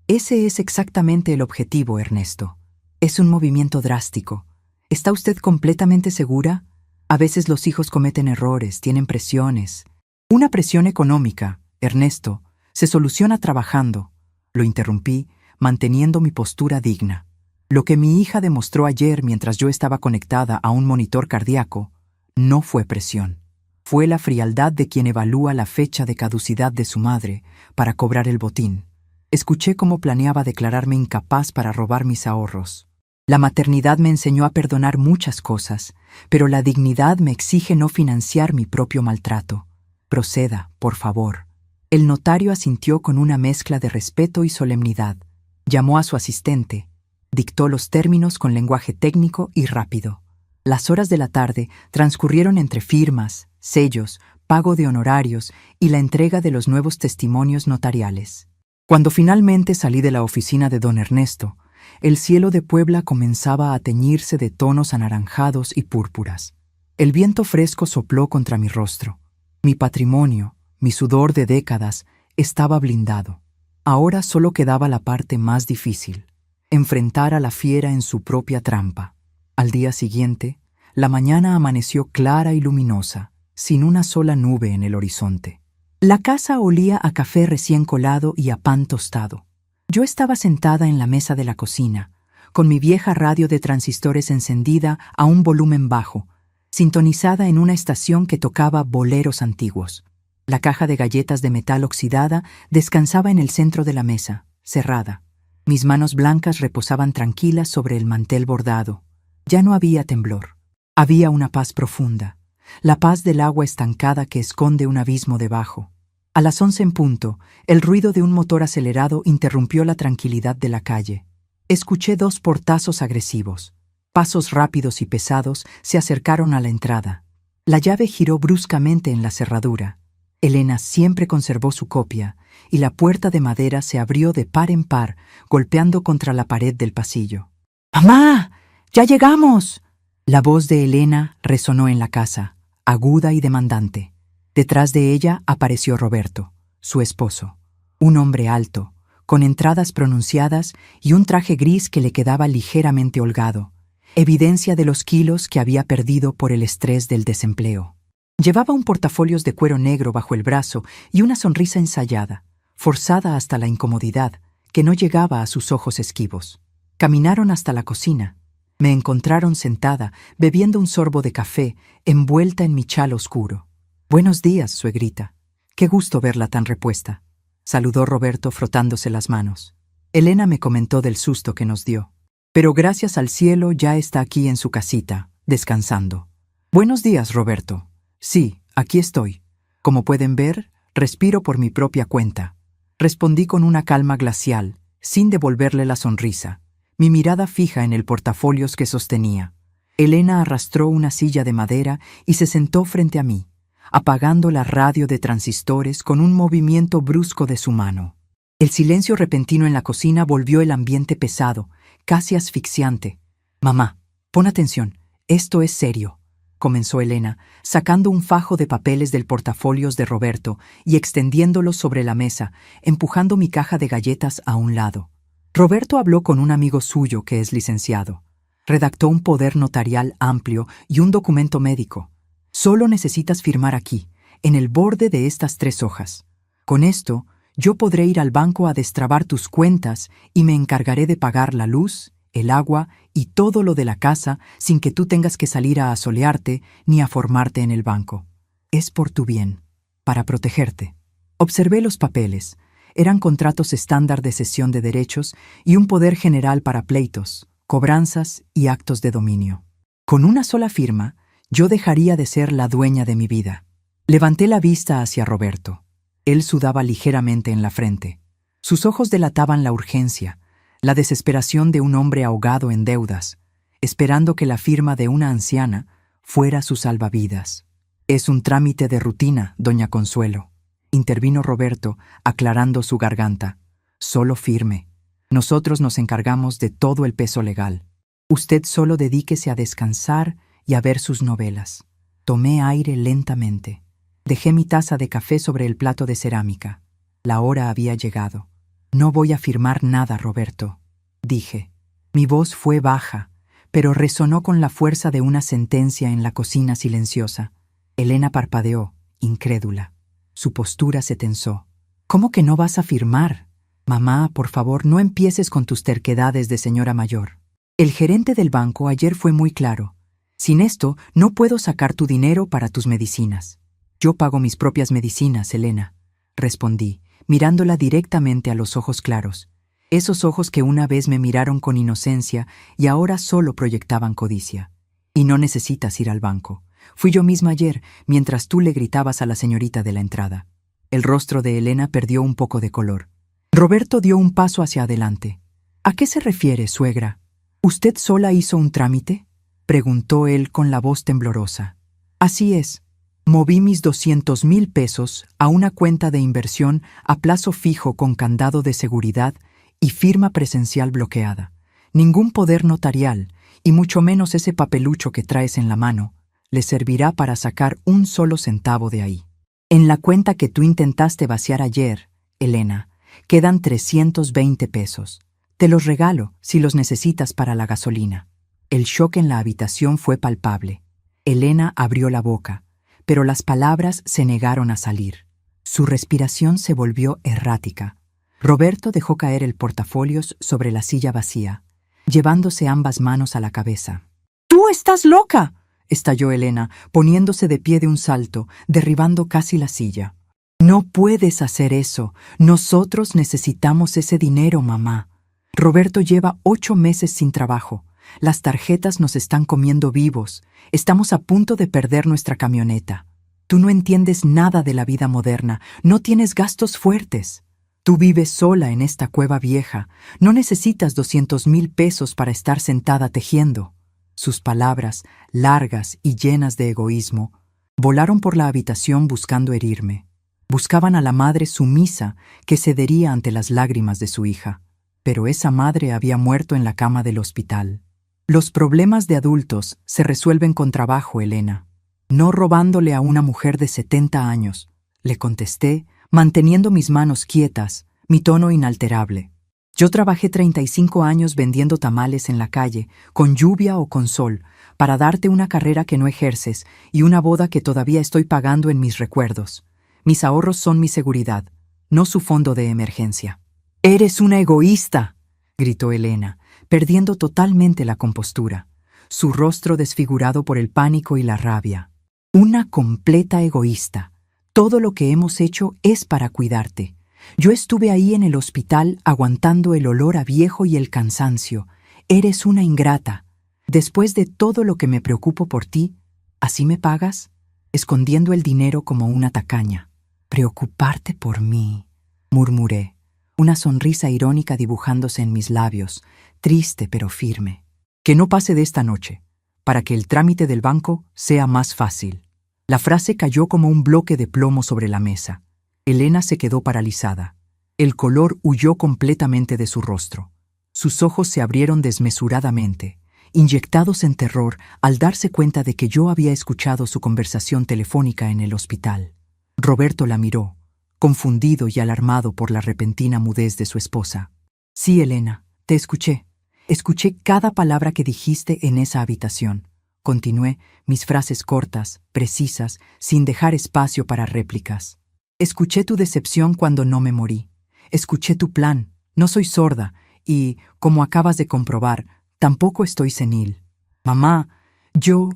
Ese es exactamente el objetivo, Ernesto. Es un movimiento drástico. ¿Está usted completamente segura? A veces los hijos cometen errores, tienen presiones. Una presión económica, Ernesto, se soluciona trabajando». Lo interrumpí, manteniendo mi postura digna. Lo que mi hija demostró ayer mientras yo estaba conectada a un monitor cardíaco, No fue presión. Fue la frialdad de quien evalúa la fecha de caducidad de su madre para cobrar el botín. Escuché cómo planeaba declararme incapaz para robar mis ahorros. La maternidad me enseñó a perdonar muchas cosas, pero la dignidad me exige no financiar mi propio maltrato. Proceda, por favor. El notario asintió con una mezcla de respeto y solemnidad. Llamó a su asistente. Dictó los términos con lenguaje técnico y rápido. Las horas de la tarde transcurrieron entre firmas, sellos, pago de honorarios y la entrega de los nuevos testimonios notariales. Cuando finalmente salí de la oficina de don Ernesto, el cielo de Puebla comenzaba a teñirse de tonos anaranjados y púrpuras. El viento fresco sopló contra mi rostro. Mi patrimonio, mi sudor de décadas, estaba blindado. Ahora solo quedaba la parte más difícil: enfrentar a la fiera en su propia trampa. Al día siguiente, la mañana amaneció clara y luminosa, sin una sola nube en el horizonte. La casa olía a café recién colado y a pan tostado. Yo estaba sentada en la mesa de la cocina, con mi vieja radio de transistores encendida a un volumen bajo, sintonizada en una estación que tocaba boleros antiguos. La caja de galletas de metal oxidada descansaba en el centro de la mesa, cerrada. Mis manos blancas reposaban tranquilas sobre el mantel bordado. Ya no había temblor. Había una paz profunda, la paz del agua estancada que esconde un abismo debajo. A las 11 en punto, el ruido de un motor acelerado interrumpió la tranquilidad de la calle. Escuché 2 portazos agresivos. Pasos rápidos y pesados se acercaron a la entrada. La llave giró bruscamente en la cerradura. Elena siempre conservó su copia, y la puerta de madera se abrió de par en par, golpeando contra la pared del pasillo. ¡Mamá! ¡Ya llegamos! La voz de Elena resonó en la casa, aguda y demandante. Detrás de ella apareció Roberto, su esposo, un hombre alto, con entradas pronunciadas y un traje gris que le quedaba ligeramente holgado, evidencia de los kilos que había perdido por el estrés del desempleo. Llevaba un portafolios de cuero negro bajo el brazo y una sonrisa ensayada, forzada hasta la incomodidad, que no llegaba a sus ojos esquivos. Caminaron hasta la cocina. Me encontraron sentada, bebiendo un sorbo de café, envuelta en mi chal oscuro. «Buenos días, suegrita. Qué gusto verla tan repuesta», saludó Roberto frotándose las manos. Elena me comentó del susto que nos dio. Pero gracias al cielo ya está aquí en su casita, descansando. «Buenos días, Roberto. Sí, aquí estoy. Como pueden ver, respiro por mi propia cuenta», respondí con una calma glacial, sin devolverle la sonrisa, mi mirada fija en el portafolios que sostenía. Elena arrastró una silla de madera y se sentó frente a mí, apagando la radio de transistores con un movimiento brusco de su mano. El silencio repentino en la cocina volvió el ambiente pesado, casi asfixiante. «Mamá, pon atención, esto es serio», comenzó Elena, sacando un fajo de papeles del portafolios de Roberto y extendiéndolos sobre la mesa, empujando mi caja de galletas a un lado. Roberto habló con un amigo suyo que es licenciado. Redactó un poder notarial amplio y un documento médico. Solo necesitas firmar aquí, en el borde de estas 3 hojas. Con esto, yo podré ir al banco a destrabar tus cuentas y me encargaré de pagar la luz, el agua y todo lo de la casa sin que tú tengas que salir a asolearte ni a formarte en el banco. Es por tu bien, para protegerte. Observé los papeles. Eran contratos estándar de cesión de derechos y un poder general para pleitos, cobranzas y actos de dominio. Con una sola firma, yo dejaría de ser la dueña de mi vida. Levanté la vista hacia Roberto. Él sudaba ligeramente en la frente. Sus ojos delataban la urgencia, la desesperación de un hombre ahogado en deudas, esperando que la firma de una anciana fuera su salvavidas. «Es un trámite de rutina, doña Consuelo», intervino Roberto, aclarando su garganta. «Solo firme. Nosotros nos encargamos de todo el peso legal. Usted solo dedíquese a descansar y a ver sus novelas». Tomé aire lentamente. Dejé mi taza de café sobre el plato de cerámica. La hora había llegado. «No voy a firmar nada, Roberto», dije. Mi voz fue baja, pero resonó con la fuerza de una sentencia en la cocina silenciosa. Elena parpadeó, incrédula. Su postura se tensó. «¿Cómo que no vas a firmar? Mamá, por favor, no empieces con tus terquedades de señora mayor. El gerente del banco ayer fue muy claro. Sin esto, no puedo sacar tu dinero para tus medicinas. Yo pago mis propias medicinas, Elena, respondí, mirándola directamente a los ojos claros, esos ojos que una vez me miraron con inocencia y ahora solo proyectaban codicia. Y no necesitas ir al banco. Fui yo misma ayer, mientras tú le gritabas a la señorita de la entrada. El rostro de Elena perdió un poco de color. Roberto dio un paso hacia adelante. ¿A qué se refiere, suegra? ¿Usted sola hizo un trámite?, preguntó él con la voz temblorosa. Así es. Moví mis 200,000 pesos a una cuenta de inversión a plazo fijo con candado de seguridad y firma presencial bloqueada. Ningún poder notarial, y mucho menos ese papelucho que traes en la mano, le servirá para sacar un solo centavo de ahí. En la cuenta que tú intentaste vaciar ayer, Elena, quedan 320 pesos. Te los regalo si los necesitas para la gasolina. El shock en la habitación fue palpable. Elena abrió la boca, pero las palabras se negaron a salir. Su respiración se volvió errática. Roberto dejó caer el portafolios sobre la silla vacía, llevándose ambas manos a la cabeza. ¡Tú estás loca!, estalló Elena, poniéndose de pie de un salto, derribando casi la silla. No puedes hacer eso. Nosotros necesitamos ese dinero, mamá. Roberto lleva 8 meses sin trabajo. Las tarjetas nos están comiendo vivos. Estamos a punto de perder nuestra camioneta. Tú no entiendes nada de la vida moderna. No tienes gastos fuertes. Tú vives sola en esta cueva vieja. No necesitas 200,000 pesos para estar sentada tejiendo. Sus palabras, largas y llenas de egoísmo, volaron por la habitación buscando herirme. Buscaban a la madre sumisa que cedería ante las lágrimas de su hija. Pero esa madre había muerto en la cama del hospital. Los problemas de adultos se resuelven con trabajo, Elena. No robándole a una mujer de 70 años, le contesté, manteniendo mis manos quietas, mi tono inalterable. Yo trabajé 35 años vendiendo tamales en la calle, con lluvia o con sol, para darte una carrera que no ejerces y una boda que todavía estoy pagando en mis recuerdos. Mis ahorros son mi seguridad, no su fondo de emergencia. «¡Eres una egoísta!», gritó Elena, perdiendo totalmente la compostura, su rostro desfigurado por el pánico y la rabia. «Una completa egoísta. Todo lo que hemos hecho es para cuidarte. Yo estuve ahí en el hospital aguantando el olor a viejo y el cansancio. Eres una ingrata. Después de todo lo que me preocupo por ti, ¿así me pagas?», escondiendo el dinero como una tacaña. «Preocuparte por mí», murmuré, una sonrisa irónica dibujándose en mis labios, triste pero firme. «Que no pase de esta noche, para que el trámite del banco sea más fácil». La frase cayó como un bloque de plomo sobre la mesa. Elena se quedó paralizada. El color huyó completamente de su rostro. Sus ojos se abrieron desmesuradamente, inyectados en terror al darse cuenta de que yo había escuchado su conversación telefónica en el hospital. Roberto la miró, confundido y alarmado por la repentina mudez de su esposa. «Sí, Elena, te escuché. Escuché cada palabra que dijiste en esa habitación», continué, mis frases cortas, precisas, sin dejar espacio para réplicas. «Escuché tu decepción cuando no me morí. Escuché tu plan. No soy sorda y, como acabas de comprobar, tampoco estoy senil. Mamá, yo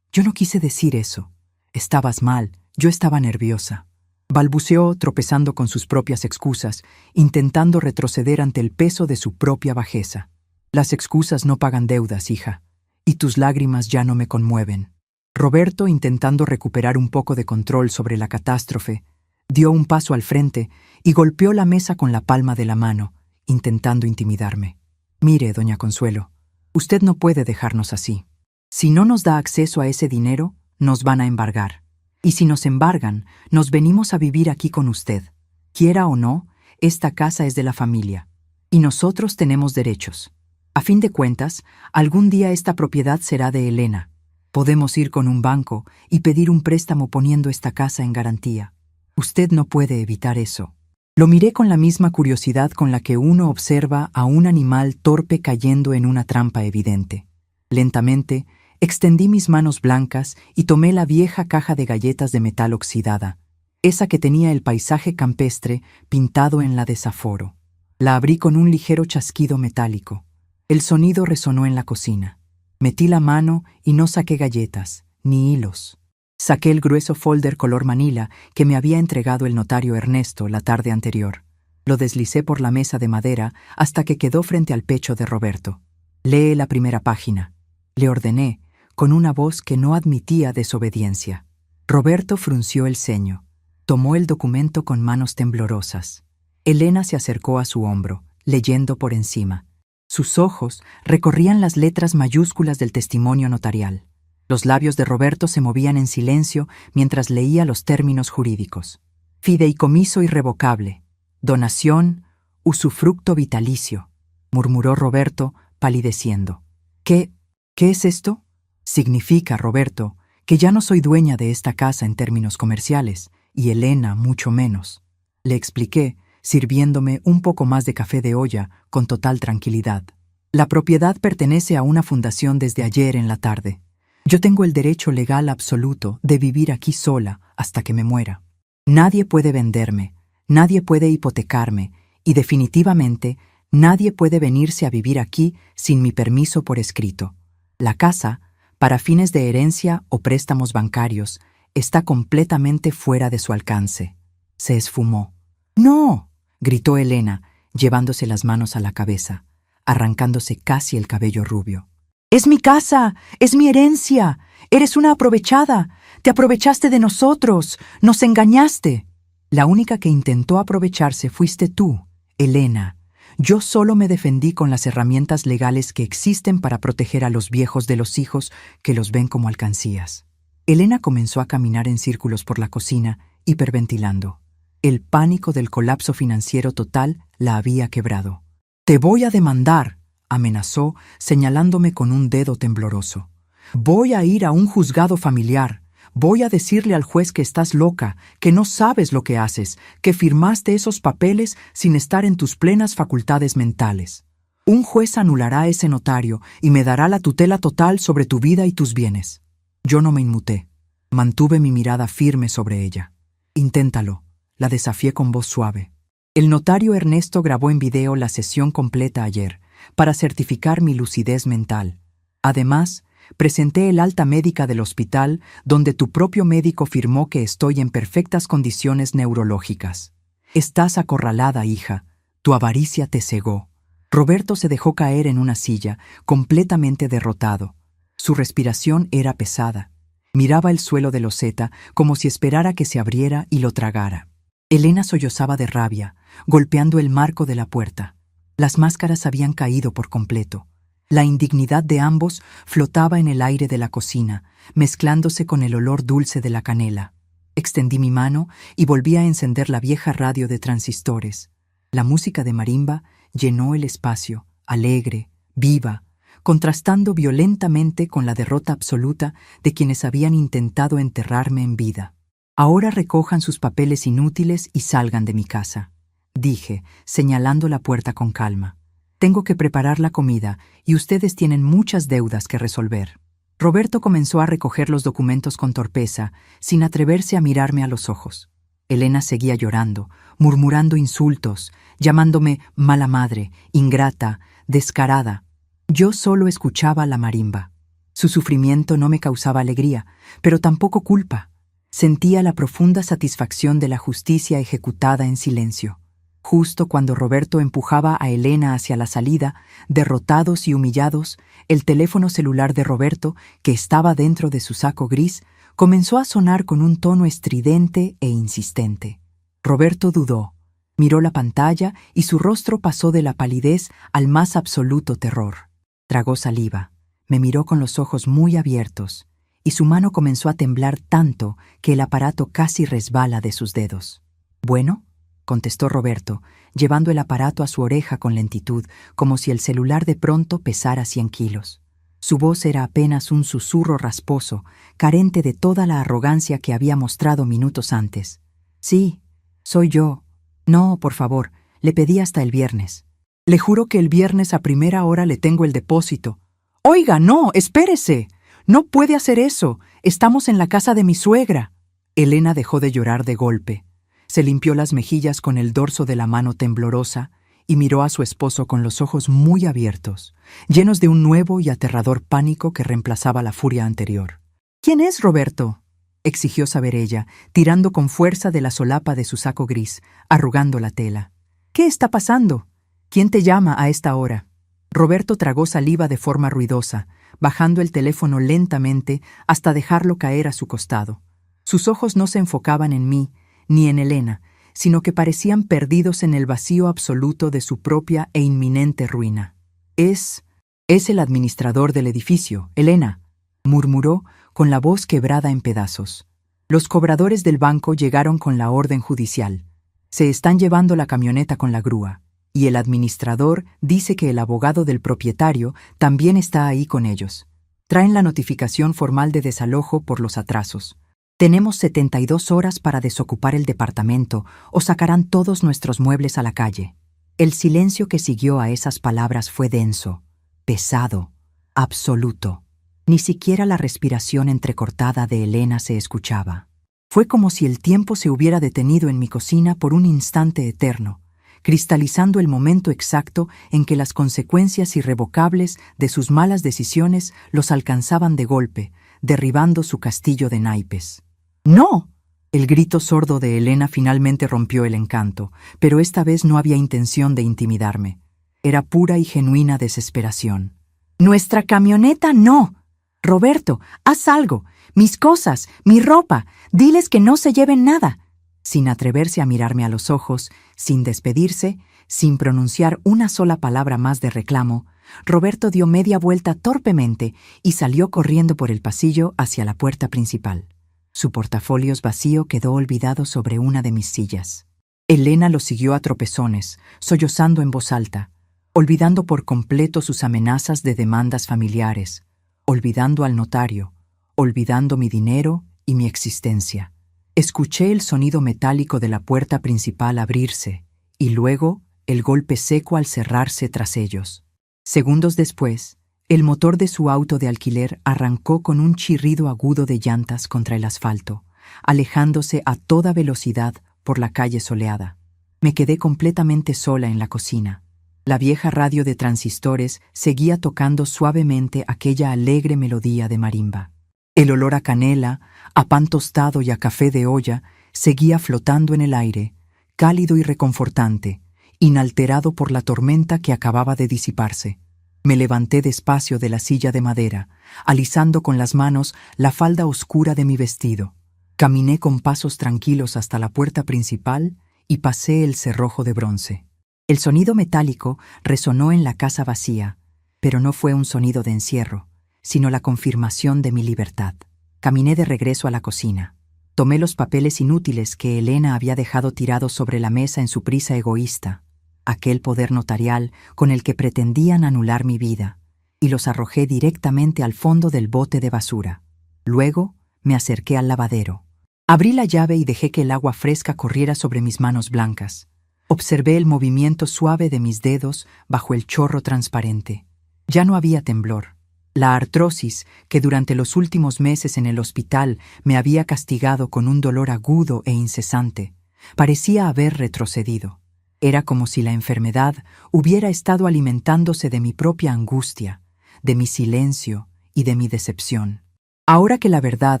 no quise decir eso. Estabas mal, yo estaba nerviosa». Balbuceó, tropezando con sus propias excusas, intentando retroceder ante el peso de su propia bajeza. «Las excusas no pagan deudas, hija, y tus lágrimas ya no me conmueven». Roberto, intentando recuperar un poco de control sobre la catástrofe, dio un paso al frente y golpeó la mesa con la palma de la mano, intentando intimidarme. «Mire, doña Consuelo, usted no puede dejarnos así. Si no nos da acceso a ese dinero, nos van a embargar. Y si nos embargan, nos venimos a vivir aquí con usted. Quiera o no, esta casa es de la familia, y nosotros tenemos derechos. A fin de cuentas, algún día esta propiedad será de Elena. Podemos ir con un banco y pedir un préstamo poniendo esta casa en garantía. Usted no puede evitar eso». Lo miré con la misma curiosidad con la que uno observa a un animal torpe cayendo en una trampa evidente. Lentamente, extendí mis manos blancas y tomé la vieja caja de galletas de metal oxidada, esa que tenía el paisaje campestre pintado en la desaforo. La abrí con un ligero chasquido metálico. El sonido resonó en la cocina. Metí la mano y no saqué galletas, ni hilos. Saqué el grueso folder color manila que me había entregado el notario Ernesto la tarde anterior. Lo deslicé por la mesa de madera hasta que quedó frente al pecho de Roberto. «Lee la primera página», le ordené, con una voz que no admitía desobediencia. Roberto frunció el ceño. Tomó el documento con manos temblorosas. Elena se acercó a su hombro, leyendo por encima. Sus ojos recorrían las letras mayúsculas del testimonio notarial. Los labios de Roberto se movían en silencio mientras leía los términos jurídicos. «Fideicomiso irrevocable. Donación, usufructo vitalicio», murmuró Roberto, palideciendo. ¿Qué es esto? Significa, Roberto, que ya no soy dueña de esta casa en términos comerciales, y Elena mucho menos. Le expliqué, sirviéndome un poco más de café de olla con total tranquilidad. La propiedad pertenece a una fundación desde ayer en la tarde. Yo tengo el derecho legal absoluto de vivir aquí sola hasta que me muera. Nadie puede venderme, nadie puede hipotecarme, y definitivamente nadie puede venirse a vivir aquí sin mi permiso por escrito. La casa, para fines de herencia o préstamos bancarios, está completamente fuera de su alcance. Se esfumó. «¡No!», gritó Elena, llevándose las manos a la cabeza, arrancándose casi el cabello rubio. «¡Es mi casa! ¡Es mi herencia! ¡Eres una aprovechada! ¡Te aprovechaste de nosotros! ¡Nos engañaste!». La única que intentó aprovecharse fuiste tú, Elena. Yo solo me defendí con las herramientas legales que existen para proteger a los viejos de los hijos que los ven como alcancías. Elena comenzó a caminar en círculos por la cocina, hiperventilando. El pánico del colapso financiero total la había quebrado. «Te voy a demandar», amenazó, señalándome con un dedo tembloroso. «Voy a ir a un juzgado familiar. Voy a decirle al juez que estás loca, que no sabes lo que haces, que firmaste esos papeles sin estar en tus plenas facultades mentales. Un juez anulará ese notario y me dará la tutela total sobre tu vida y tus bienes». Yo no me inmuté. Mantuve mi mirada firme sobre ella. «Inténtalo», la desafié con voz suave. El notario Ernesto grabó en video la sesión completa ayer, para certificar mi lucidez mental. Además, presenté el alta médica del hospital, donde tu propio médico firmó que estoy en perfectas condiciones neurológicas. Estás acorralada, hija. Tu avaricia te cegó. Roberto se dejó caer en una silla, completamente derrotado. Su respiración era pesada. Miraba el suelo de loseta como si esperara que se abriera y lo tragara. Elena sollozaba de rabia, golpeando el marco de la puerta. Las máscaras habían caído por completo. La indignidad de ambos flotaba en el aire de la cocina, mezclándose con el olor dulce de la canela. Extendí mi mano y volví a encender la vieja radio de transistores. La música de marimba llenó el espacio, alegre, viva, contrastando violentamente con la derrota absoluta de quienes habían intentado enterrarme en vida. «Ahora recojan sus papeles inútiles y salgan de mi casa», dije, señalando la puerta con calma. «Tengo que preparar la comida y ustedes tienen muchas deudas que resolver». Roberto comenzó a recoger los documentos con torpeza, sin atreverse a mirarme a los ojos. Elena seguía llorando, murmurando insultos, llamándome mala madre, ingrata, descarada. Yo solo escuchaba la marimba. Su sufrimiento no me causaba alegría, pero tampoco culpa. Sentía la profunda satisfacción de la justicia ejecutada en silencio. Justo cuando Roberto empujaba a Elena hacia la salida, derrotados y humillados, el teléfono celular de Roberto, que estaba dentro de su saco gris, comenzó a sonar con un tono estridente e insistente. Roberto dudó, miró la pantalla y su rostro pasó de la palidez al más absoluto terror. Tragó saliva, me miró con los ojos muy abiertos, y su mano comenzó a temblar tanto que el aparato casi resbala de sus dedos. «¿Bueno?», contestó Roberto, llevando el aparato a su oreja con lentitud, como si el celular de pronto pesara 100 kilos. Su voz era apenas un susurro rasposo, carente de toda la arrogancia que había mostrado minutos antes. «Sí, soy yo. No, por favor, le pedí hasta el viernes. Le juro que el viernes a primera hora le tengo el depósito». «Oiga, no, espérese. No puede hacer eso. Estamos en la casa de mi suegra». Elena dejó de llorar de golpe. Se limpió las mejillas con el dorso de la mano temblorosa y miró a su esposo con los ojos muy abiertos, llenos de un nuevo y aterrador pánico que reemplazaba la furia anterior. «¿Quién es Roberto?», exigió saber ella, tirando con fuerza de la solapa de su saco gris, arrugando la tela. «¿Qué está pasando? ¿Quién te llama a esta hora?». Roberto tragó saliva de forma ruidosa, bajando el teléfono lentamente hasta dejarlo caer a su costado. Sus ojos no se enfocaban en mí, ni en Elena, sino que parecían perdidos en el vacío absoluto de su propia e inminente ruina. Es el administrador del edificio, Elena», murmuró con la voz quebrada en pedazos. «Los cobradores del banco llegaron con la orden judicial. Se están llevando la camioneta con la grúa, y el administrador dice que el abogado del propietario también está ahí con ellos. Traen la notificación formal de desalojo por los atrasos. Tenemos 72 horas para desocupar el departamento o sacarán todos nuestros muebles a la calle». El silencio que siguió a esas palabras fue denso, pesado, absoluto. Ni siquiera la respiración entrecortada de Elena se escuchaba. Fue como si el tiempo se hubiera detenido en mi cocina por un instante eterno, cristalizando el momento exacto en que las consecuencias irrevocables de sus malas decisiones los alcanzaban de golpe, derribando su castillo de naipes. «¡No!». El grito sordo de Elena finalmente rompió el encanto, pero esta vez no había intención de intimidarme. Era pura y genuina desesperación. «¡Nuestra camioneta no! Roberto, haz algo. Mis cosas, mi ropa. Diles que no se lleven nada». Sin atreverse a mirarme a los ojos, sin despedirse, sin pronunciar una sola palabra más de reclamo, Roberto dio media vuelta torpemente y salió corriendo por el pasillo hacia la puerta principal. Su portafolios vacío quedó olvidado sobre una de mis sillas. Elena lo siguió a tropezones, sollozando en voz alta, olvidando por completo sus amenazas de demandas familiares, olvidando al notario, olvidando mi dinero y mi existencia. Escuché el sonido metálico de la puerta principal abrirse y luego el golpe seco al cerrarse tras ellos. Segundos después, el motor de su auto de alquiler arrancó con un chirrido agudo de llantas contra el asfalto, alejándose a toda velocidad por la calle soleada. Me quedé completamente sola en la cocina. La vieja radio de transistores seguía tocando suavemente aquella alegre melodía de marimba. El olor a canela, a pan tostado y a café de olla seguía flotando en el aire, cálido y reconfortante, inalterado por la tormenta que acababa de disiparse. Me levanté despacio de la silla de madera, alisando con las manos la falda oscura de mi vestido. Caminé con pasos tranquilos hasta la puerta principal y pasé el cerrojo de bronce. El sonido metálico resonó en la casa vacía, pero no fue un sonido de encierro, sino la confirmación de mi libertad. Caminé de regreso a la cocina. Tomé los papeles inútiles que Elena había dejado tirados sobre la mesa en su prisa egoísta, aquel poder notarial con el que pretendían anular mi vida, y los arrojé directamente al fondo del bote de basura. Luego me acerqué al lavadero. Abrí la llave y dejé que el agua fresca corriera sobre mis manos blancas. Observé el movimiento suave de mis dedos bajo el chorro transparente. Ya no había temblor. La artrosis, que durante los últimos meses en el hospital me había castigado con un dolor agudo e incesante, parecía haber retrocedido. Era como si la enfermedad hubiera estado alimentándose de mi propia angustia, de mi silencio y de mi decepción. Ahora que la verdad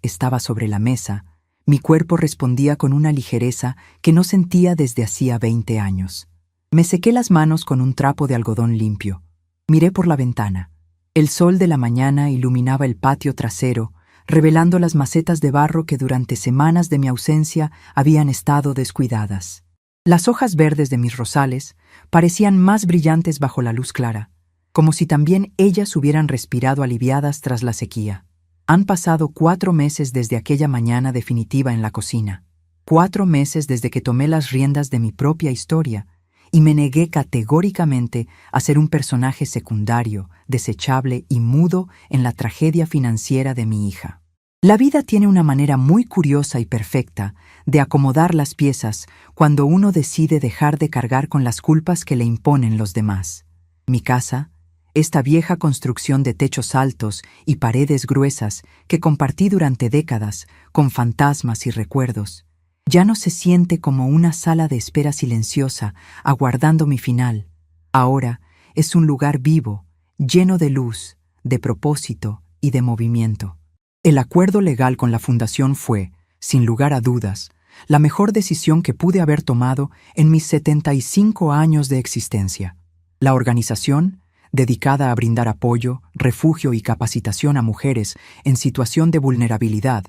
estaba sobre la mesa, mi cuerpo respondía con una ligereza que no sentía desde hacía 20 años. Me sequé las manos con un trapo de algodón limpio. Miré por la ventana. El sol de la mañana iluminaba el patio trasero, revelando las macetas de barro que durante semanas de mi ausencia habían estado descuidadas. Las hojas verdes de mis rosales parecían más brillantes bajo la luz clara, como si también ellas hubieran respirado aliviadas tras la sequía. Han pasado 4 meses desde aquella mañana definitiva en la cocina, 4 meses desde que tomé las riendas de mi propia historia y me negué categóricamente a ser un personaje secundario, desechable y mudo en la tragedia financiera de mi hija. La vida tiene una manera muy curiosa y perfecta de acomodar las piezas cuando uno decide dejar de cargar con las culpas que le imponen los demás. Mi casa, esta vieja construcción de techos altos y paredes gruesas que compartí durante décadas con fantasmas y recuerdos, Ya no se siente como una sala de espera silenciosa, aguardando mi final. Ahora es un lugar vivo, lleno de luz, de propósito y de movimiento. El acuerdo legal con la fundación fue, sin lugar a dudas, la mejor decisión que pude haber tomado en mis 75 años de existencia. La organización, dedicada a brindar apoyo, refugio y capacitación a mujeres en situación de vulnerabilidad,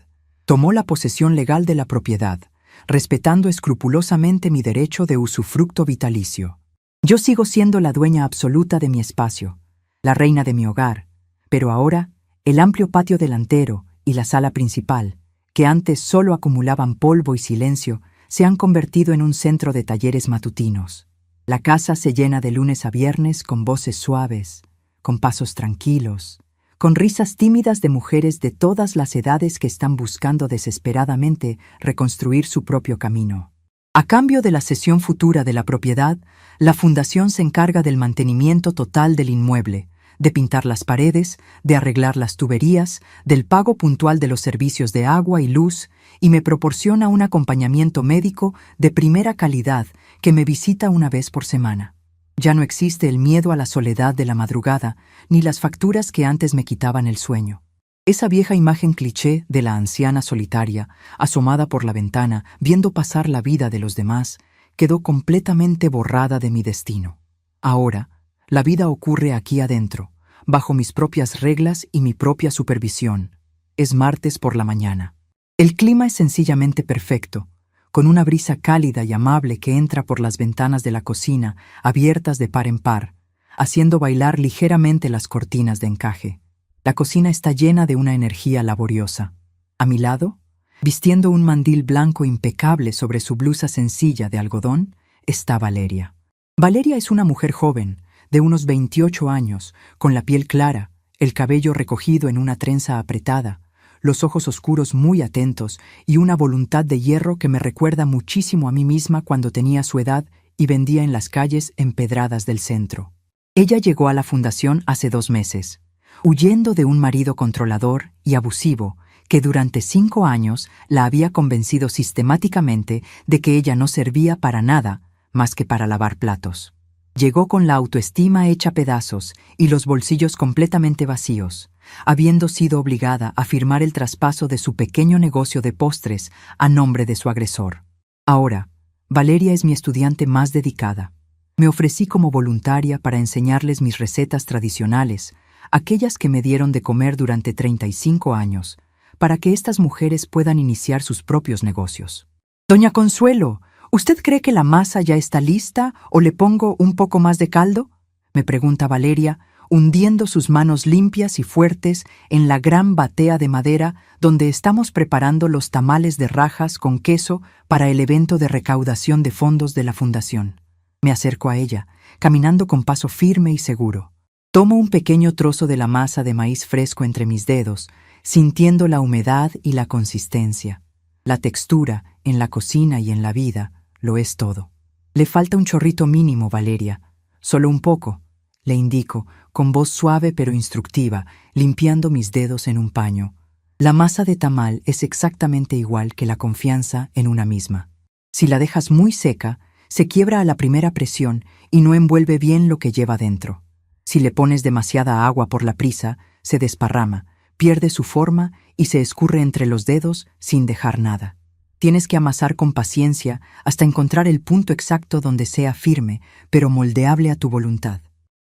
tomó la posesión legal de la propiedad, respetando escrupulosamente mi derecho de usufructo vitalicio. Yo sigo siendo la dueña absoluta de mi espacio, la reina de mi hogar, pero ahora el amplio patio delantero y la sala principal, que antes solo acumulaban polvo y silencio, se han convertido en un centro de talleres matutinos. La casa se llena de lunes a viernes con voces suaves, con pasos tranquilos, con risas tímidas de mujeres de todas las edades que están buscando desesperadamente reconstruir su propio camino. A cambio de la cesión futura de la propiedad, la fundación se encarga del mantenimiento total del inmueble, de pintar las paredes, de arreglar las tuberías, del pago puntual de los servicios de agua y luz, y me proporciona un acompañamiento médico de primera calidad que me visita una vez por semana. Ya no existe el miedo a la soledad de la madrugada, ni las facturas que antes me quitaban el sueño. Esa vieja imagen cliché de la anciana solitaria, asomada por la ventana, viendo pasar la vida de los demás, quedó completamente borrada de mi destino. Ahora, la vida ocurre aquí adentro, bajo mis propias reglas y mi propia supervisión. Es martes por la mañana. El clima es sencillamente perfecto, con una brisa cálida y amable que entra por las ventanas de la cocina, abiertas de par en par, haciendo bailar ligeramente las cortinas de encaje. La cocina está llena de una energía laboriosa. A mi lado, vistiendo un mandil blanco impecable sobre su blusa sencilla de algodón, está Valeria. Valeria es una mujer joven, de unos 28 años, con la piel clara, el cabello recogido en una trenza apretada, los ojos oscuros muy atentos y una voluntad de hierro que me recuerda muchísimo a mí misma cuando tenía su edad y vendía en las calles empedradas del centro. Ella llegó a la fundación hace 2 meses, huyendo de un marido controlador y abusivo que durante 5 años la había convencido sistemáticamente de que ella no servía para nada más que para lavar platos. Llegó con la autoestima hecha pedazos y los bolsillos completamente vacíos, habiendo sido obligada a firmar el traspaso de su pequeño negocio de postres a nombre de su agresor. Ahora, Valeria es mi estudiante más dedicada. Me ofrecí como voluntaria para enseñarles mis recetas tradicionales, aquellas que me dieron de comer durante 35 años, para que estas mujeres puedan iniciar sus propios negocios. «Doña Consuelo, ¿usted cree que la masa ya está lista o le pongo un poco más de caldo?», me pregunta Valeria, hundiendo sus manos limpias y fuertes en la gran batea de madera donde estamos preparando los tamales de rajas con queso para el evento de recaudación de fondos de la fundación. Me acerco a ella, caminando con paso firme y seguro. Tomo un pequeño trozo de la masa de maíz fresco entre mis dedos, sintiendo la humedad y la consistencia. La textura, en la cocina y en la vida, lo es todo. «Le falta un chorrito mínimo, Valeria. Solo un poco», le indico, con voz suave pero instructiva, limpiando mis dedos en un paño. La masa de tamal es exactamente igual que la confianza en una misma. Si la dejas muy seca, se quiebra a la primera presión y no envuelve bien lo que lleva dentro. Si le pones demasiada agua por la prisa, se desparrama, pierde su forma y se escurre entre los dedos sin dejar nada. Tienes que amasar con paciencia hasta encontrar el punto exacto donde sea firme, pero moldeable a tu voluntad.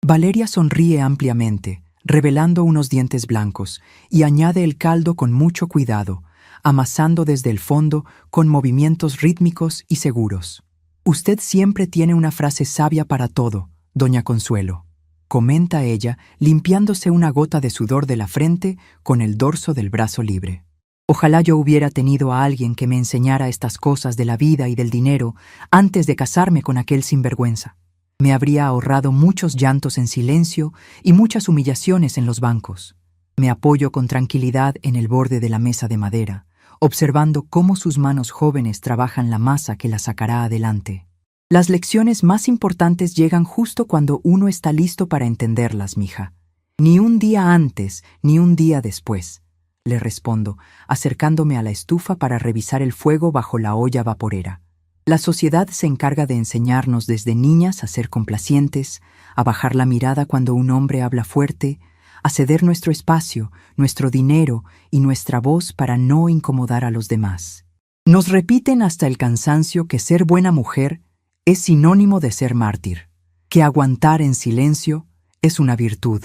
Valeria sonríe ampliamente, revelando unos dientes blancos, y añade el caldo con mucho cuidado, amasando desde el fondo con movimientos rítmicos y seguros. «Usted siempre tiene una frase sabia para todo, doña Consuelo», comenta ella, limpiándose una gota de sudor de la frente con el dorso del brazo libre. «Ojalá yo hubiera tenido a alguien que me enseñara estas cosas de la vida y del dinero antes de casarme con aquel sinvergüenza. Me habría ahorrado muchos llantos en silencio y muchas humillaciones en los bancos. Me apoyo con tranquilidad en el borde de la mesa de madera, observando cómo sus manos jóvenes trabajan la masa que la sacará adelante. Las lecciones más importantes llegan justo cuando uno está listo para entenderlas, mija. Ni un día antes, ni un día después. le respondo, acercándome a la estufa para revisar el fuego bajo la olla vaporera. La sociedad se encarga de enseñarnos desde niñas a ser complacientes, a bajar la mirada cuando un hombre habla fuerte, a ceder nuestro espacio, nuestro dinero y nuestra voz para no incomodar a los demás. Nos repiten hasta el cansancio que ser buena mujer es sinónimo de ser mártir, que aguantar en silencio es una virtud,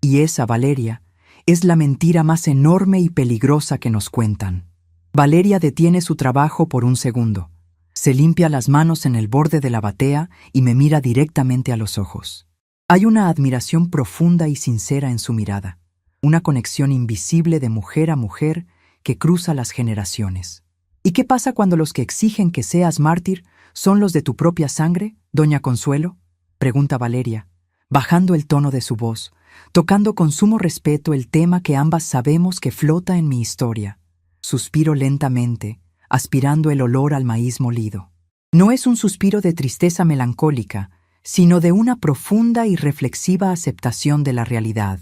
y esa, Valeria, es la mentira más enorme y peligrosa que nos cuentan. Valeria detiene su trabajo por un segundo. Se limpia las manos en el borde de la batea y me mira directamente a los ojos. Hay una admiración profunda y sincera en su mirada, una conexión invisible de mujer a mujer que cruza las generaciones. ¿Y qué pasa cuando los que exigen que seas mártir son los de tu propia sangre, doña Consuelo?, pregunta Valeria, bajando el tono de su voz, tocando con sumo respeto el tema que ambas sabemos que flota en mi historia. Suspiro lentamente, aspirando el olor al maíz molido. No es un suspiro de tristeza melancólica, sino de una profunda y reflexiva aceptación de la realidad.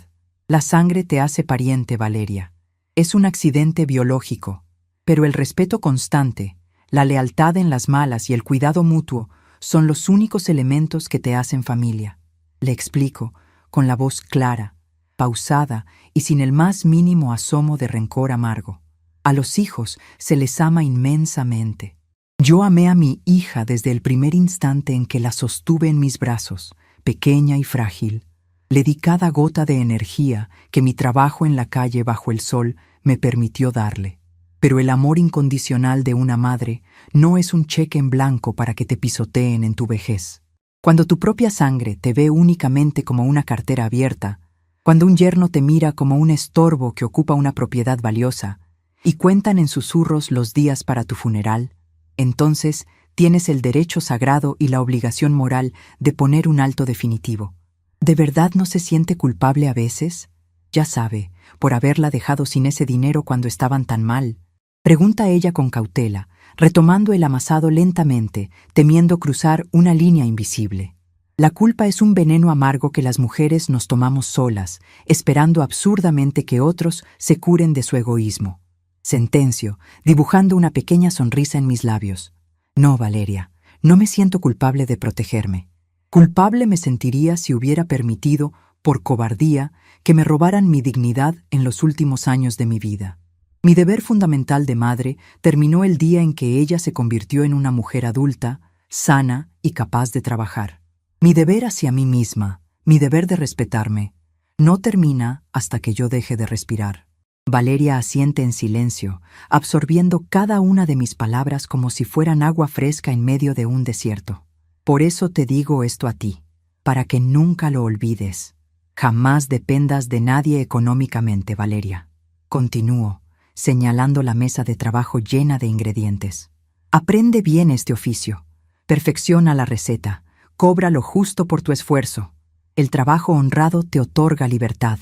La sangre te hace pariente, Valeria. Es un accidente biológico, pero el respeto constante, la lealtad en las malas y el cuidado mutuo son los únicos elementos que te hacen familia. Le explico, con la voz clara, pausada y sin el más mínimo asomo de rencor amargo. A los hijos se les ama inmensamente. Yo amé a mi hija desde el primer instante en que la sostuve en mis brazos, pequeña y frágil. Le di cada gota de energía que mi trabajo en la calle bajo el sol me permitió darle. Pero el amor incondicional de una madre no es un cheque en blanco para que te pisoteen en tu vejez. Cuando tu propia sangre te ve únicamente como una cartera abierta, cuando un yerno te mira como un estorbo que ocupa una propiedad valiosa, y cuentan en susurros los días para tu funeral, entonces tienes el derecho sagrado y la obligación moral de poner un alto definitivo. ¿De verdad no se siente culpable a veces? Ya sabe, por haberla dejado sin ese dinero cuando estaban tan mal. Pregunta ella con cautela, retomando el amasado lentamente, temiendo cruzar una línea invisible. La culpa es un veneno amargo que las mujeres nos tomamos solas, esperando absurdamente que otros se curen de su egoísmo. Sentencio, dibujando una pequeña sonrisa en mis labios. No, Valeria, no me siento culpable de protegerme. Culpable me sentiría si hubiera permitido, por cobardía, que me robaran mi dignidad en los últimos años de mi vida. Mi deber fundamental de madre terminó el día en que ella se convirtió en una mujer adulta, sana y capaz de trabajar. Mi deber hacia mí misma, mi deber de respetarme, no termina hasta que yo deje de respirar. Valeria asiente en silencio, absorbiendo cada una de mis palabras como si fueran agua fresca en medio de un desierto. Por eso te digo esto a ti, para que nunca lo olvides. Jamás dependas de nadie económicamente, Valeria. Continúo, señalando la mesa de trabajo llena de ingredientes. Aprende bien este oficio. Perfecciona la receta. Cobra lo justo por tu esfuerzo. El trabajo honrado te otorga libertad.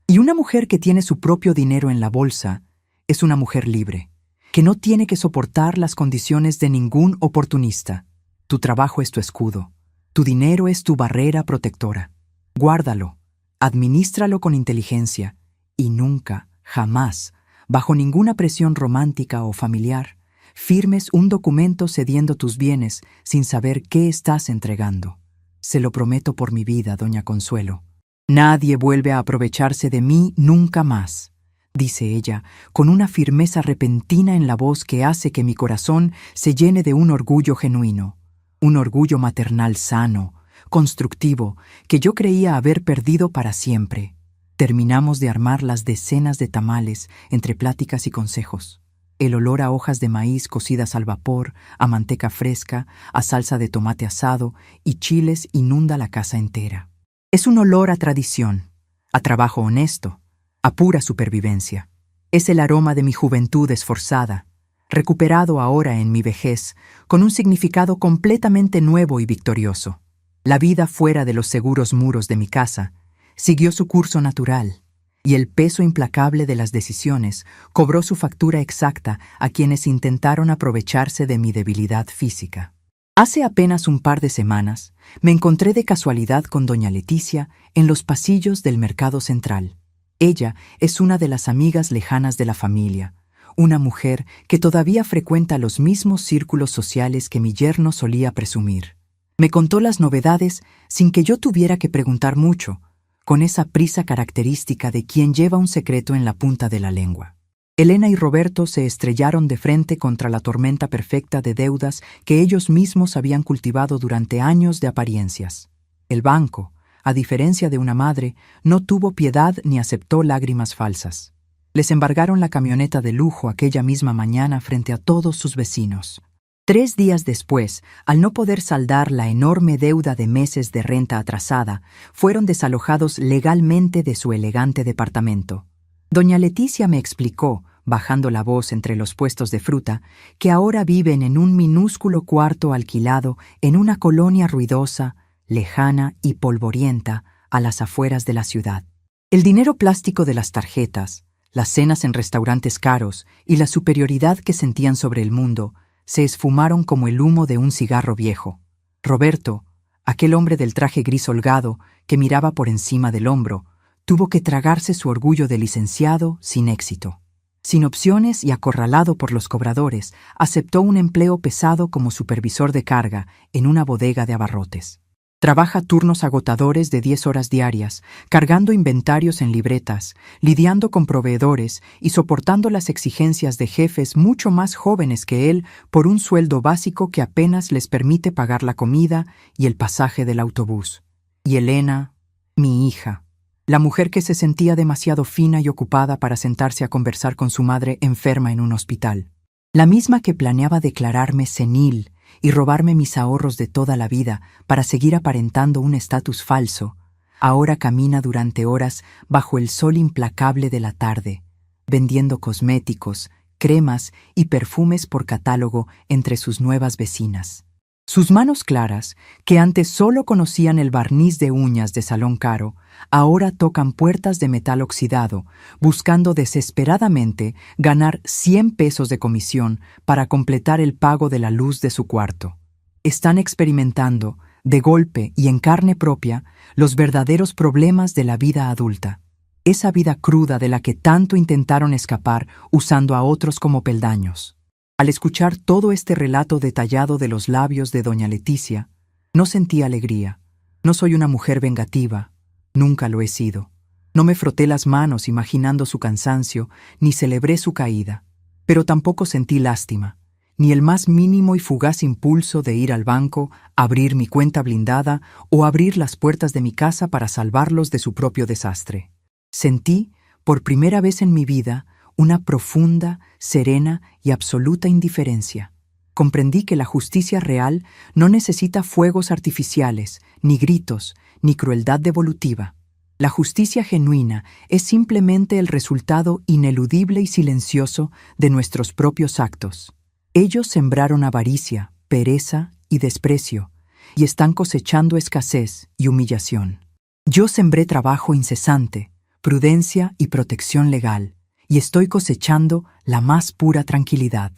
Y una mujer que tiene su propio dinero en la bolsa es una mujer libre, que no tiene que soportar las condiciones de ningún oportunista. Tu trabajo es tu escudo. Tu dinero es tu barrera protectora. Guárdalo, adminístralo con inteligencia y nunca, jamás, bajo ninguna presión romántica o familiar, firmes un documento cediendo tus bienes sin saber qué estás entregando. Se lo prometo por mi vida, doña Consuelo. Nadie vuelve a aprovecharse de mí nunca más, dice ella, con una firmeza repentina en la voz que hace que mi corazón se llene de un orgullo genuino, un orgullo maternal sano, constructivo, que yo creía haber perdido para siempre. Terminamos de armar las decenas de tamales entre pláticas y consejos. El olor a hojas de maíz cocidas al vapor, a manteca fresca, a salsa de tomate asado y chiles inunda la casa entera. Es un olor a tradición, a trabajo honesto, a pura supervivencia. Es el aroma de mi juventud esforzada, recuperado ahora en mi vejez, con un significado completamente nuevo y victorioso. La vida fuera de los seguros muros de mi casa siguió su curso natural, y el peso implacable de las decisiones cobró su factura exacta a quienes intentaron aprovecharse de mi debilidad física. Hace apenas un par de semanas, me encontré de casualidad con doña Leticia en los pasillos del Mercado Central. Ella es una de las amigas lejanas de la familia, una mujer que todavía frecuenta los mismos círculos sociales que mi yerno solía presumir. Me contó las novedades sin que yo tuviera que preguntar mucho, con esa prisa característica de quien lleva un secreto en la punta de la lengua. Elena y Roberto se estrellaron de frente contra la tormenta perfecta de deudas que ellos mismos habían cultivado durante años de apariencias. El banco, a diferencia de una madre, no tuvo piedad ni aceptó lágrimas falsas. Les embargaron la camioneta de lujo aquella misma mañana frente a todos sus vecinos. 3 días después, al no poder saldar la enorme deuda de meses de renta atrasada, fueron desalojados legalmente de su elegante departamento. Doña Leticia me explicó, bajando la voz entre los puestos de fruta, que ahora viven en un minúsculo cuarto alquilado en una colonia ruidosa, lejana y polvorienta a las afueras de la ciudad. El dinero plástico de las tarjetas, las cenas en restaurantes caros y la superioridad que sentían sobre el mundo se esfumaron como el humo de un cigarro viejo. Roberto, aquel hombre del traje gris holgado que miraba por encima del hombro, tuvo que tragarse su orgullo de licenciado sin éxito. Sin opciones y acorralado por los cobradores, aceptó un empleo pesado como supervisor de carga en una bodega de abarrotes. Trabaja turnos agotadores de 10 horas diarias, cargando inventarios en libretas, lidiando con proveedores y soportando las exigencias de jefes mucho más jóvenes que él por un sueldo básico que apenas les permite pagar la comida y el pasaje del autobús. Y Elena, mi hija, la mujer que se sentía demasiado fina y ocupada para sentarse a conversar con su madre enferma en un hospital. La misma que planeaba declararme senil y robarme mis ahorros de toda la vida para seguir aparentando un estatus falso, ahora camina durante horas bajo el sol implacable de la tarde, vendiendo cosméticos, cremas y perfumes por catálogo entre sus nuevas vecinas. Sus manos claras, que antes solo conocían el barniz de uñas de salón caro, ahora tocan puertas de metal oxidado, buscando desesperadamente ganar 100 pesos de comisión para completar el pago de la luz de su cuarto. Están experimentando, de golpe y en carne propia, los verdaderos problemas de la vida adulta. Esa vida cruda de la que tanto intentaron escapar usando a otros como peldaños. Al escuchar todo este relato detallado de los labios de doña Leticia, no sentí alegría. No soy una mujer vengativa, nunca lo he sido. No me froté las manos imaginando su cansancio, ni celebré su caída. Pero tampoco sentí lástima, ni el más mínimo y fugaz impulso de ir al banco, abrir mi cuenta blindada o abrir las puertas de mi casa para salvarlos de su propio desastre. Sentí, por primera vez en mi vida, una profunda, serena y absoluta indiferencia. Comprendí que la justicia real no necesita fuegos artificiales, ni gritos, ni crueldad devolutiva. La justicia genuina es simplemente el resultado ineludible y silencioso de nuestros propios actos. Ellos sembraron avaricia, pereza y desprecio, y están cosechando escasez y humillación. Yo sembré trabajo incesante, prudencia y protección legal, y estoy cosechando la más pura tranquilidad.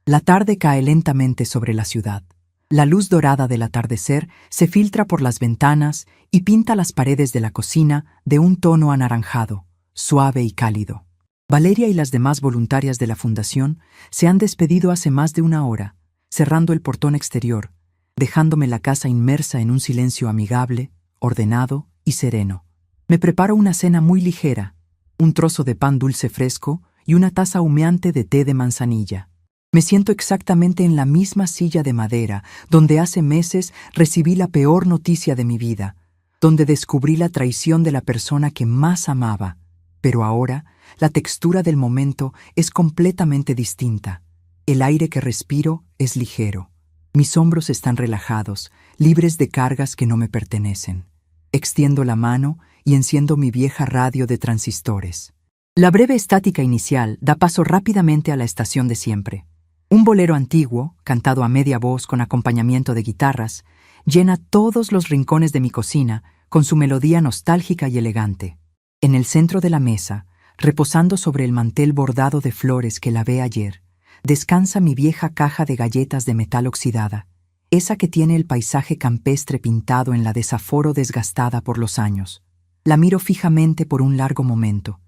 La tarde cae lentamente sobre la ciudad. La luz dorada del atardecer se filtra por las ventanas y pinta las paredes de la cocina de un tono anaranjado, suave y cálido. Valeria y las demás voluntarias de la fundación se han despedido hace más de 1 hora, cerrando el portón exterior, dejándome la casa inmersa en un silencio amigable, ordenado y sereno. Me preparo una cena muy ligera, un trozo de pan dulce fresco y una taza humeante de té de manzanilla. Me siento exactamente en la misma silla de madera donde hace meses recibí la peor noticia de mi vida, donde descubrí la traición de la persona que más amaba. Pero ahora, la textura del momento es completamente distinta. El aire que respiro es ligero. Mis hombros están relajados, libres de cargas que no me pertenecen. Extiendo la mano y enciendo mi vieja radio de transistores. La breve estática inicial da paso rápidamente a la estación de siempre. Un bolero antiguo, cantado a media voz con acompañamiento de guitarras, llena todos los rincones de mi cocina con su melodía nostálgica y elegante. En el centro de la mesa, reposando sobre el mantel bordado de flores que lavé ayer, descansa mi vieja caja de galletas de metal oxidada, esa que tiene el paisaje campestre pintado en la desaforo desgastada por los años. La miro fijamente por un largo momento,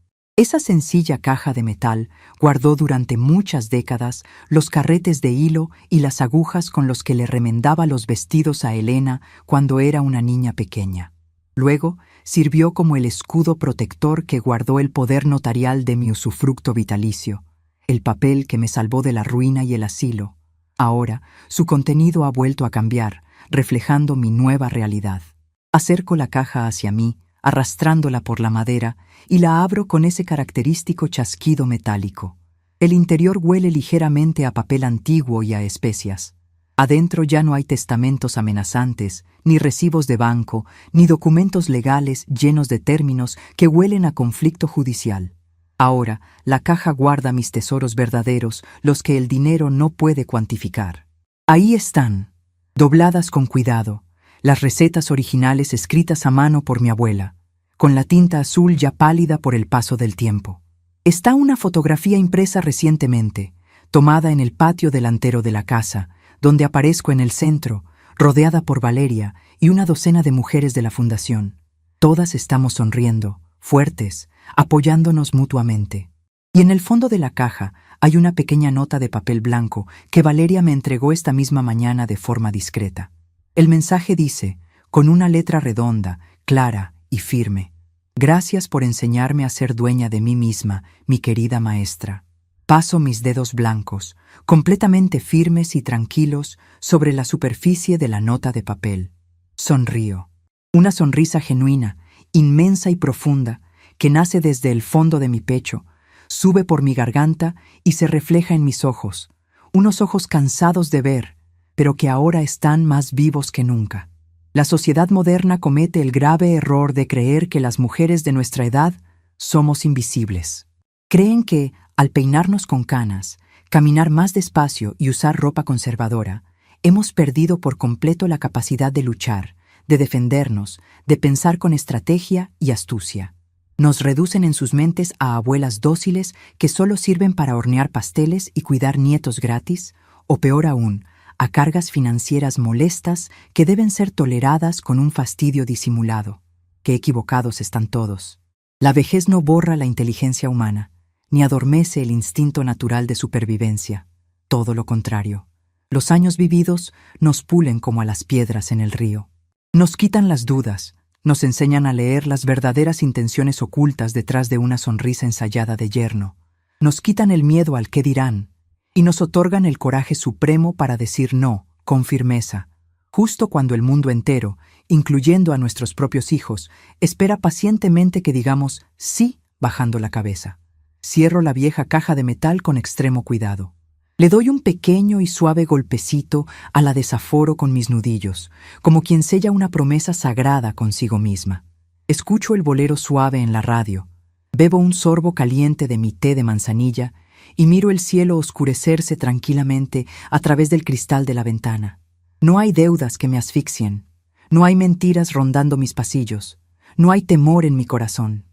Esa sencilla caja de metal guardó durante muchas décadas los carretes de hilo y las agujas con los que le remendaba los vestidos a Elena cuando era una niña pequeña. Luego sirvió como el escudo protector que guardó el poder notarial de mi usufructo vitalicio, el papel que me salvó de la ruina y el asilo. Ahora, su contenido ha vuelto a cambiar, reflejando mi nueva realidad. Acerco la caja hacia mí, arrastrándola por la madera, y la abro con ese característico chasquido metálico. El interior huele ligeramente a papel antiguo y a especias. Adentro ya no hay testamentos amenazantes, ni recibos de banco, ni documentos legales llenos de términos que huelen a conflicto judicial. Ahora, la caja guarda mis tesoros verdaderos, los que el dinero no puede cuantificar. Ahí están, dobladas con cuidado, las recetas originales escritas a mano por mi abuela, con la tinta azul ya pálida por el paso del tiempo. Está una fotografía impresa recientemente, tomada en el patio delantero de la casa, donde aparezco en el centro, rodeada por Valeria y una docena de mujeres de la fundación. Todas estamos sonriendo, fuertes, apoyándonos mutuamente. Y en el fondo de la caja hay una pequeña nota de papel blanco que Valeria me entregó esta misma mañana de forma discreta. El mensaje dice, con una letra redonda, clara y firme: «Gracias por enseñarme a ser dueña de mí misma, mi querida maestra». Paso mis dedos blancos, completamente firmes y tranquilos, sobre la superficie de la nota de papel. Sonrío. Una sonrisa genuina, inmensa y profunda, que nace desde el fondo de mi pecho, sube por mi garganta y se refleja en mis ojos, unos ojos cansados de ver, pero que ahora están más vivos que nunca. La sociedad moderna comete el grave error de creer que las mujeres de nuestra edad somos invisibles. Creen que, al peinarnos con canas, caminar más despacio y usar ropa conservadora, hemos perdido por completo la capacidad de luchar, de defendernos, de pensar con estrategia y astucia. Nos reducen en sus mentes a abuelas dóciles que solo sirven para hornear pasteles y cuidar nietos gratis, o peor aún, a cargas financieras molestas que deben ser toleradas con un fastidio disimulado. Qué equivocados están todos. La vejez no borra la inteligencia humana, ni adormece el instinto natural de supervivencia. Todo lo contrario. Los años vividos nos pulen como a las piedras en el río. Nos quitan las dudas, nos enseñan a leer las verdaderas intenciones ocultas detrás de una sonrisa ensayada de yerno. Nos quitan el miedo al qué dirán, y nos otorgan el coraje supremo para decir no, con firmeza, justo cuando el mundo entero, incluyendo a nuestros propios hijos, espera pacientemente que digamos sí bajando la cabeza. Cierro la vieja caja de metal con extremo cuidado. Le doy un pequeño y suave golpecito a la desaforo con mis nudillos, como quien sella una promesa sagrada consigo misma. Escucho el bolero suave en la radio, bebo un sorbo caliente de mi té de manzanilla y miro el cielo oscurecerse tranquilamente a través del cristal de la ventana. No hay deudas que me asfixien, no hay mentiras rondando mis pasillos, no hay temor en mi corazón.